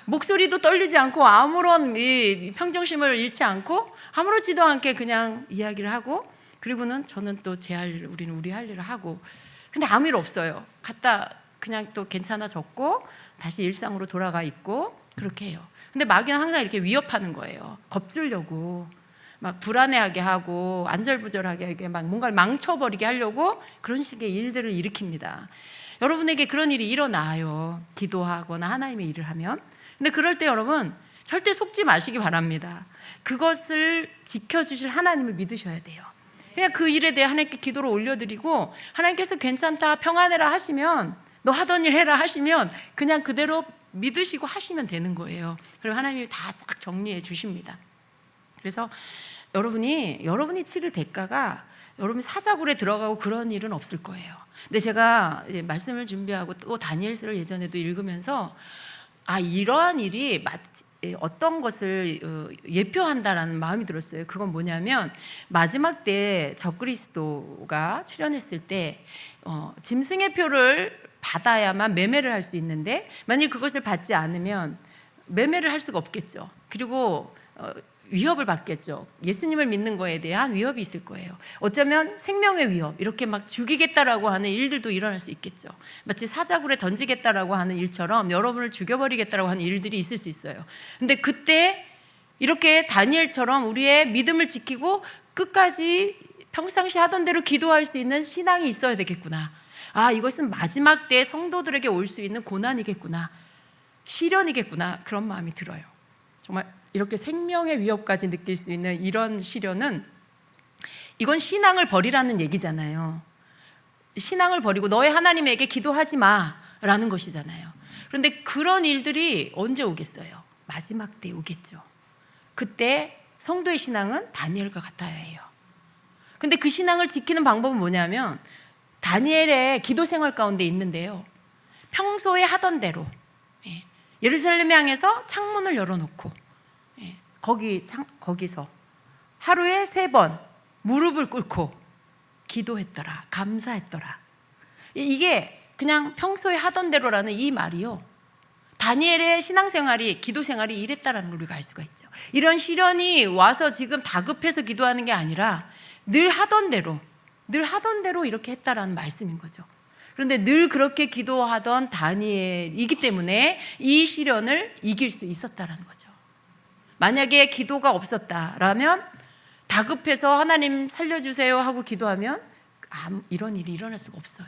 S1: 목소리도 떨리지 않고 아무런 이 평정심을 잃지 않고 아무렇지도 않게 그냥 이야기를 하고, 그리고는 저는 또 제 할 일, 우리는 우리 할 일을 하고. 근데 아무 일 없어요. 갔다 그냥 또 괜찮아졌고 다시 일상으로 돌아가 있고 그렇게 해요. 근데 마귀는 항상 이렇게 위협하는 거예요. 겁주려고, 막 불안해하게 하고 안절부절하게 하게, 막 뭔가를 망쳐버리게 하려고 그런 식의 일들을 일으킵니다. 여러분에게 그런 일이 일어나요. 기도하거나 하나님의 일을 하면. 근데 그럴 때 여러분 절대 속지 마시기 바랍니다. 그것을 지켜주실 하나님을 믿으셔야 돼요. 그냥 그 일에 대해 하나님께 기도를 올려드리고, 하나님께서 괜찮다, 평안해라 하시면, 너 하던 일 해라 하시면 그냥 그대로 믿으시고 하시면 되는 거예요. 그럼 하나님이 다 딱 정리해 주십니다. 그래서 여러분이 치를 대가가 여러분 사자굴에 들어가고 그런 일은 없을 거예요. 근데 제가 말씀을 준비하고 또 다니엘서를 예전에도 읽으면서 이러한 일이 어떤 것을 예표한다라는 마음이 들었어요. 그건 뭐냐면, 마지막 때 적그리스도가 출현했을 때 짐승의 표를 받아야만 매매를 할 수 있는데, 만약 그것을 받지 않으면 매매를 할 수가 없겠죠. 그리고 위협을 받겠죠. 예수님을 믿는 거에 대한 위협이 있을 거예요. 어쩌면 생명의 위협, 이렇게 막 죽이겠다라고 하는 일들도 일어날 수 있겠죠. 마치 사자굴에 던지겠다라고 하는 일처럼 여러분을 죽여버리겠다라고 하는 일들이 있을 수 있어요. 근데 그때 이렇게 다니엘처럼 우리의 믿음을 지키고 끝까지 평상시 하던 대로 기도할 수 있는 신앙이 있어야 되겠구나. 이것은 마지막 때 성도들에게 올 수 있는 고난이겠구나, 시련이겠구나, 그런 마음이 들어요. 정말 이렇게 생명의 위협까지 느낄 수 있는 이런 시련은, 이건 신앙을 버리라는 얘기잖아요. 신앙을 버리고 너의 하나님에게 기도하지 마라는 것이잖아요. 그런데 그런 일들이 언제 오겠어요? 마지막 때 오겠죠. 그때 성도의 신앙은 다니엘과 같아야 해요. 근데 그 신앙을 지키는 방법은 뭐냐면, 다니엘의 기도 생활 가운데 있는데요, 평소에 하던 대로 예루살렘 향해서 창문을 열어놓고 거기서 하루에 3번 무릎을 꿇고 기도했더라, 감사했더라. 이게 그냥 평소에 하던 대로라는 이 말이요, 다니엘의 신앙생활이, 기도생활이 이랬다라는 걸 우리가 알 수가 있죠. 이런 시련이 와서 지금 다급해서 기도하는 게 아니라 늘 하던 대로 이렇게 했다라는 말씀인 거죠. 그런데 늘 그렇게 기도하던 다니엘이기 때문에 이 시련을 이길 수 있었다라는 거죠. 만약에 기도가 없었다라면, 다급해서 하나님 살려주세요 하고 기도하면 이런 일이 일어날 수가 없어요.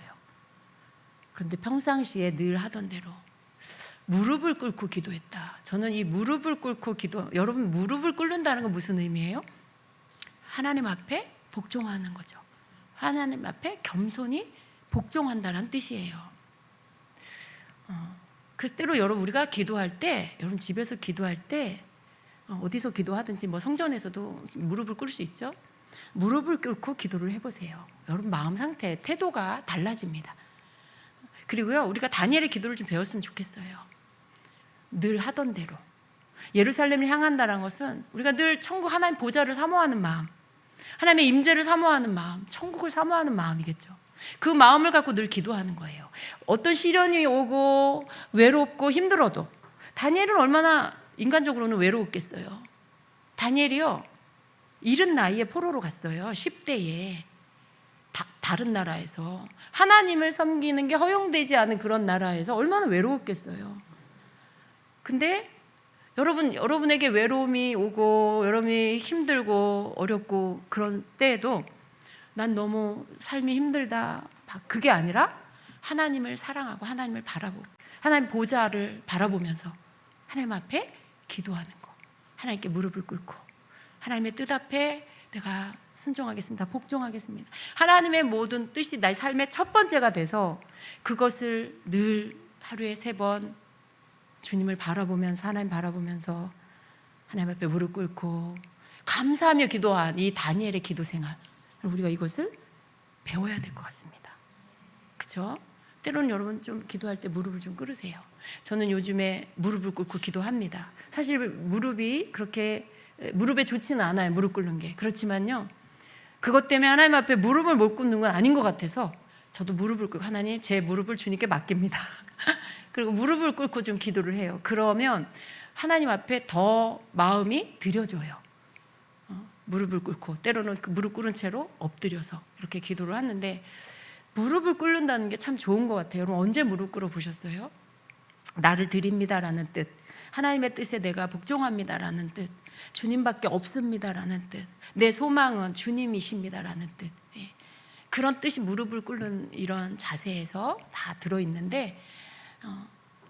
S1: 그런데 평상시에 늘 하던 대로 무릎을 꿇고 기도했다. 저는 이 무릎을 꿇고 여러분 무릎을 꿇는다는 건 무슨 의미예요? 하나님 앞에 복종하는 거죠. 하나님 앞에 겸손히 복종한다는 뜻이에요. 그래서 때로 여러분 우리가 기도할 때, 여러분 집에서 기도할 때, 어디서 기도하든지 뭐 성전에서도 무릎을 꿇을 수 있죠. 무릎을 꿇고 기도를 해보세요. 여러분 마음 상태, 태도가 달라집니다. 그리고요, 우리가 다니엘의 기도를 좀 배웠으면 좋겠어요. 늘 하던 대로 예루살렘을 향한다는 것은 우리가 늘 천국 하나님 보좌를 사모하는 마음, 하나님의 임재를 사모하는 마음, 천국을 사모하는 마음이겠죠. 그 마음을 갖고 늘 기도하는 거예요. 어떤 시련이 오고 외롭고 힘들어도, 다니엘은 얼마나 인간적으로는 외로웠겠어요. 다니엘이요, 이른 나이에 포로로 갔어요. 10대에 다른 나라에서 하나님을 섬기는 게 허용되지 않은 그런 나라에서 얼마나 외로웠겠어요. 근데 여러분에게 외로움이 오고 여러분이 힘들고 어렵고 그런 때에도 난 너무 삶이 힘들다, 그게 아니라 하나님을 사랑하고 하나님을 바라보고 하나님 보좌를 바라보면서 하나님 앞에 기도하는 거, 하나님께 무릎을 꿇고 하나님의 뜻 앞에 내가 순종하겠습니다. 복종하겠습니다. 하나님의 모든 뜻이 나의 삶의 첫 번째가 돼서 그것을 늘 하루에 3번 주님을 바라보면서, 하나님 바라보면서 하나님 앞에 무릎 꿇고 감사하며 기도한 이 다니엘의 기도 생활, 우리가 이것을 배워야 될 것 같습니다. 그렇죠? 때로는 여러분 좀 기도할 때 무릎을 좀 꿇으세요. 저는 요즘에 무릎을 꿇고 기도합니다. 사실 무릎이 그렇게 무릎에 좋지는 않아요. 무릎 꿇는 게. 그렇지만요, 그것 때문에 하나님 앞에 무릎을 못 꿇는 건 아닌 것 같아서 저도 무릎을 꿇고, 하나님 제 무릎을 주님께 맡깁니다. 그리고 무릎을 꿇고 좀 기도를 해요. 그러면 하나님 앞에 더 마음이 드려져요. 무릎을 꿇고, 때로는 그 무릎 꿇은 채로 엎드려서 이렇게 기도를 하는데, 무릎을 꿇는다는 게 참 좋은 것 같아요. 여러분 언제 무릎 꿇어 보셨어요? 나를 드립니다라는 뜻, 하나님의 뜻에 내가 복종합니다라는 뜻, 주님밖에 없습니다라는 뜻, 내 소망은 주님이십니다라는 뜻, 그런 뜻이 무릎을 꿇는 이런 자세에서 다 들어있는데,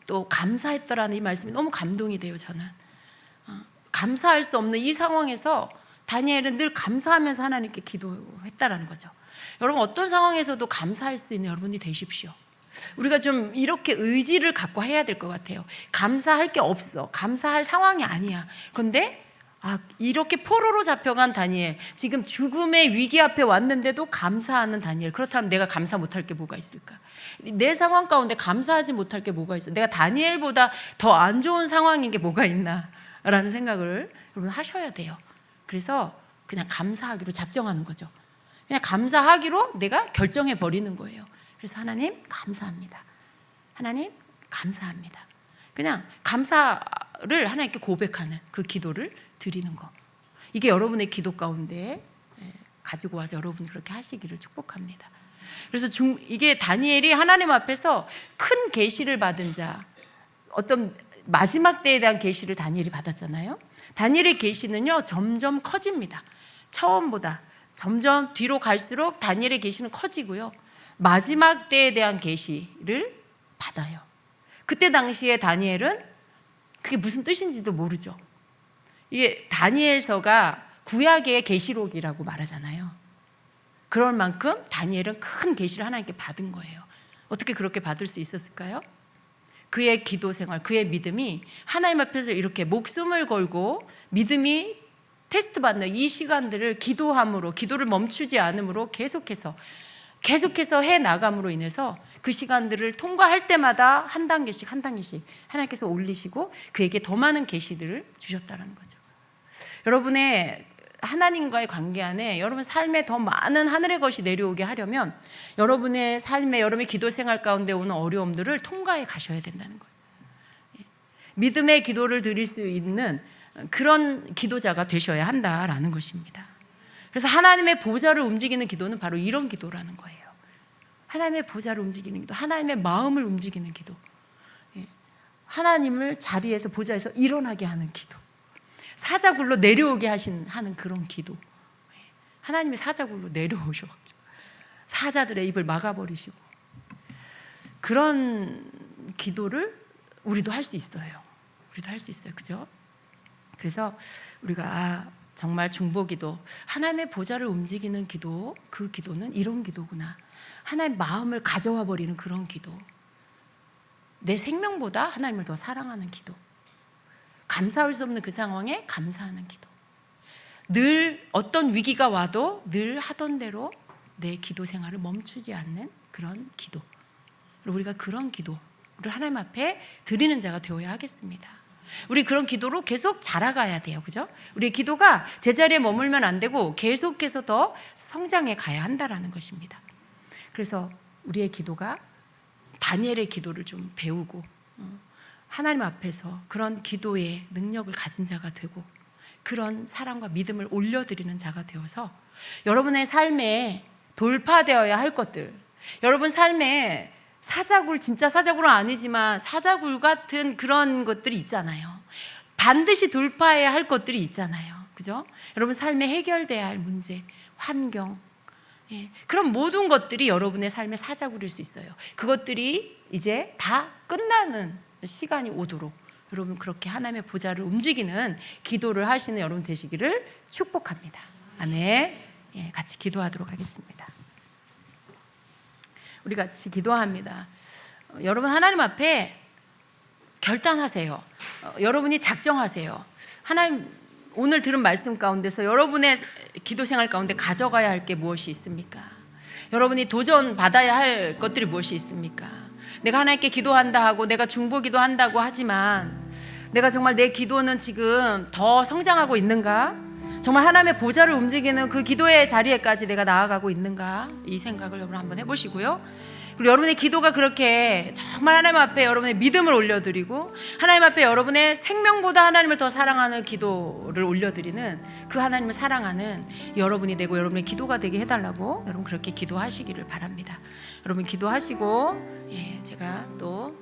S1: 또 감사했더라는 이 말씀이 너무 감동이 돼요. 저는 감사할 수 없는 이 상황에서 다니엘은 늘 감사하면서 하나님께 기도했다라는 거죠. 여러분 어떤 상황에서도 감사할 수 있는 여러분이 되십시오. 우리가 좀 이렇게 의지를 갖고 해야 될 것 같아요. 감사할 게 없어, 감사할 상황이 아니야. 그런데 이렇게 포로로 잡혀간 다니엘, 지금 죽음의 위기 앞에 왔는데도 감사하는 다니엘. 그렇다면 내가 감사 못할 게 뭐가 있을까? 내 상황 가운데 감사하지 못할 게 뭐가 있어? 내가 다니엘보다 더 안 좋은 상황인 게 뭐가 있나? 라는 생각을 여러분 하셔야 돼요. 그래서 그냥 감사하기로 작정하는 거죠. 그냥 감사하기로 내가 결정해 버리는 거예요. 그래서 하나님 감사합니다. 하나님 감사합니다. 그냥 감사를 하나님께 고백하는 그 기도를 드리는 거. 이게 여러분의 기도 가운데 가지고 와서 여러분이 그렇게 하시기를 축복합니다. 그래서 이게 다니엘이 하나님 앞에서 큰 계시를 받은 자, 어떤 마지막 때에 대한 계시를 다니엘이 받았잖아요. 다니엘의 계시는요 점점 커집니다. 처음보다 점점 뒤로 갈수록 다니엘의 계시는 커지고요, 마지막 때에 대한 계시를 받아요. 그때 당시에 다니엘은 그게 무슨 뜻인지도 모르죠. 이게 다니엘서가 구약의 계시록이라고 말하잖아요. 그럴 만큼 다니엘은 큰 계시를 하나님께 받은 거예요. 어떻게 그렇게 받을 수 있었을까요? 그의 기도 생활, 그의 믿음이 하나님 앞에서 이렇게 목숨을 걸고 믿음이 테스트 받는 이 시간들을 기도함으로, 기도를 멈추지 않음으로 계속해서 해 나감으로 인해서 그 시간들을 통과할 때마다 한 단계씩 하나님께서 올리시고 그에게 더 많은 계시들을 주셨다는 거죠. 여러분의 하나님과의 관계 안에 여러분 삶에 더 많은 하늘의 것이 내려오게 하려면 여러분의 삶에, 여러분의 기도 생활 가운데 오는 어려움들을 통과해 가셔야 된다는 거예요. 믿음의 기도를 드릴 수 있는 그런 기도자가 되셔야 한다라는 것입니다. 그래서 하나님의 보좌를 움직이는 기도는 바로 이런 기도라는 거예요. 하나님의 보좌를 움직이는 기도, 하나님의 마음을 움직이는 기도, 하나님을 자리에서, 보좌에서 일어나게 하는 기도, 사자굴로 내려오게 하는 그런 기도. 하나님이 사자굴로 내려오셔가지고 사자들의 입을 막아버리시고, 그런 기도를 우리도 할 수 있어요. 우리도 할 수 있어요. 그죠? 그래서 우리가 정말 중보기도, 하나님의 보좌를 움직이는 기도, 그 기도는 이런 기도구나. 하나님의 마음을 가져와 버리는 그런 기도, 내 생명보다 하나님을 더 사랑하는 기도, 감사할 수 없는 그 상황에 감사하는 기도, 늘 어떤 위기가 와도 늘 하던 대로 내 기도 생활을 멈추지 않는 그런 기도. 우리가 그런 기도를 하나님 앞에 드리는 자가 되어야 하겠습니다. 우리 그런 기도로 계속 자라가야 돼요. 그죠? 우리의 기도가 제자리에 머물면 안 되고 계속해서 더 성장해 가야 한다라는 것입니다. 그래서 우리의 기도가 다니엘의 기도를 좀 배우고 하나님 앞에서 그런 기도의 능력을 가진 자가 되고 그런 사랑과 믿음을 올려드리는 자가 되어서 여러분의 삶에 돌파되어야 할 것들, 여러분 삶에 사자굴, 진짜 사자굴은 아니지만 사자굴 같은 그런 것들이 있잖아요. 반드시 돌파해야 할 것들이 있잖아요. 그죠? 여러분 삶에 해결돼야 할 문제, 환경, 그런 모든 것들이 여러분의 삶의 사자굴일 수 있어요. 그것들이 이제 다 끝나는 시간이 오도록 여러분 그렇게 하나님의 보좌를 움직이는 기도를 하시는 여러분 되시기를 축복합니다. 아멘. 같이 기도하도록 하겠습니다. 우리 같이 기도합니다. 여러분 하나님 앞에 결단하세요. 여러분이 작정하세요. 하나님 오늘 들은 말씀 가운데서 여러분의 기도 생활 가운데 가져가야 할 게 무엇이 있습니까? 여러분이 도전 받아야 할 것들이 무엇이 있습니까? 내가 하나님께 기도한다 하고 내가 중보기도 한다고 하지만 내가 정말 내 기도는 지금 더 성장하고 있는가? 정말 하나님의 보좌를 움직이는 그 기도의 자리에까지 내가 나아가고 있는가? 이 생각을 여러분 한번 해보시고요. 그리고 여러분의 기도가 그렇게 정말 하나님 앞에 여러분의 믿음을 올려드리고 하나님 앞에 여러분의 생명보다 하나님을 더 사랑하는 기도를 올려드리는 그 하나님을 사랑하는 여러분이 되고 여러분의 기도가 되게 해달라고 여러분 그렇게 기도하시기를 바랍니다. 여러분 기도하시고 제가 또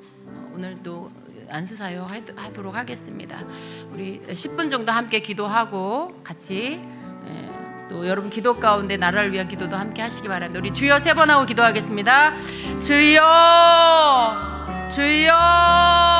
S1: 오늘도 안수사요 하도록 하겠습니다. 우리 10분 정도 함께 기도하고 같이 또 여러분 기도 가운데 나라를 위한 기도도 함께 하시기 바랍니다. 우리 주여 3번 하고 기도하겠습니다. 주여 주여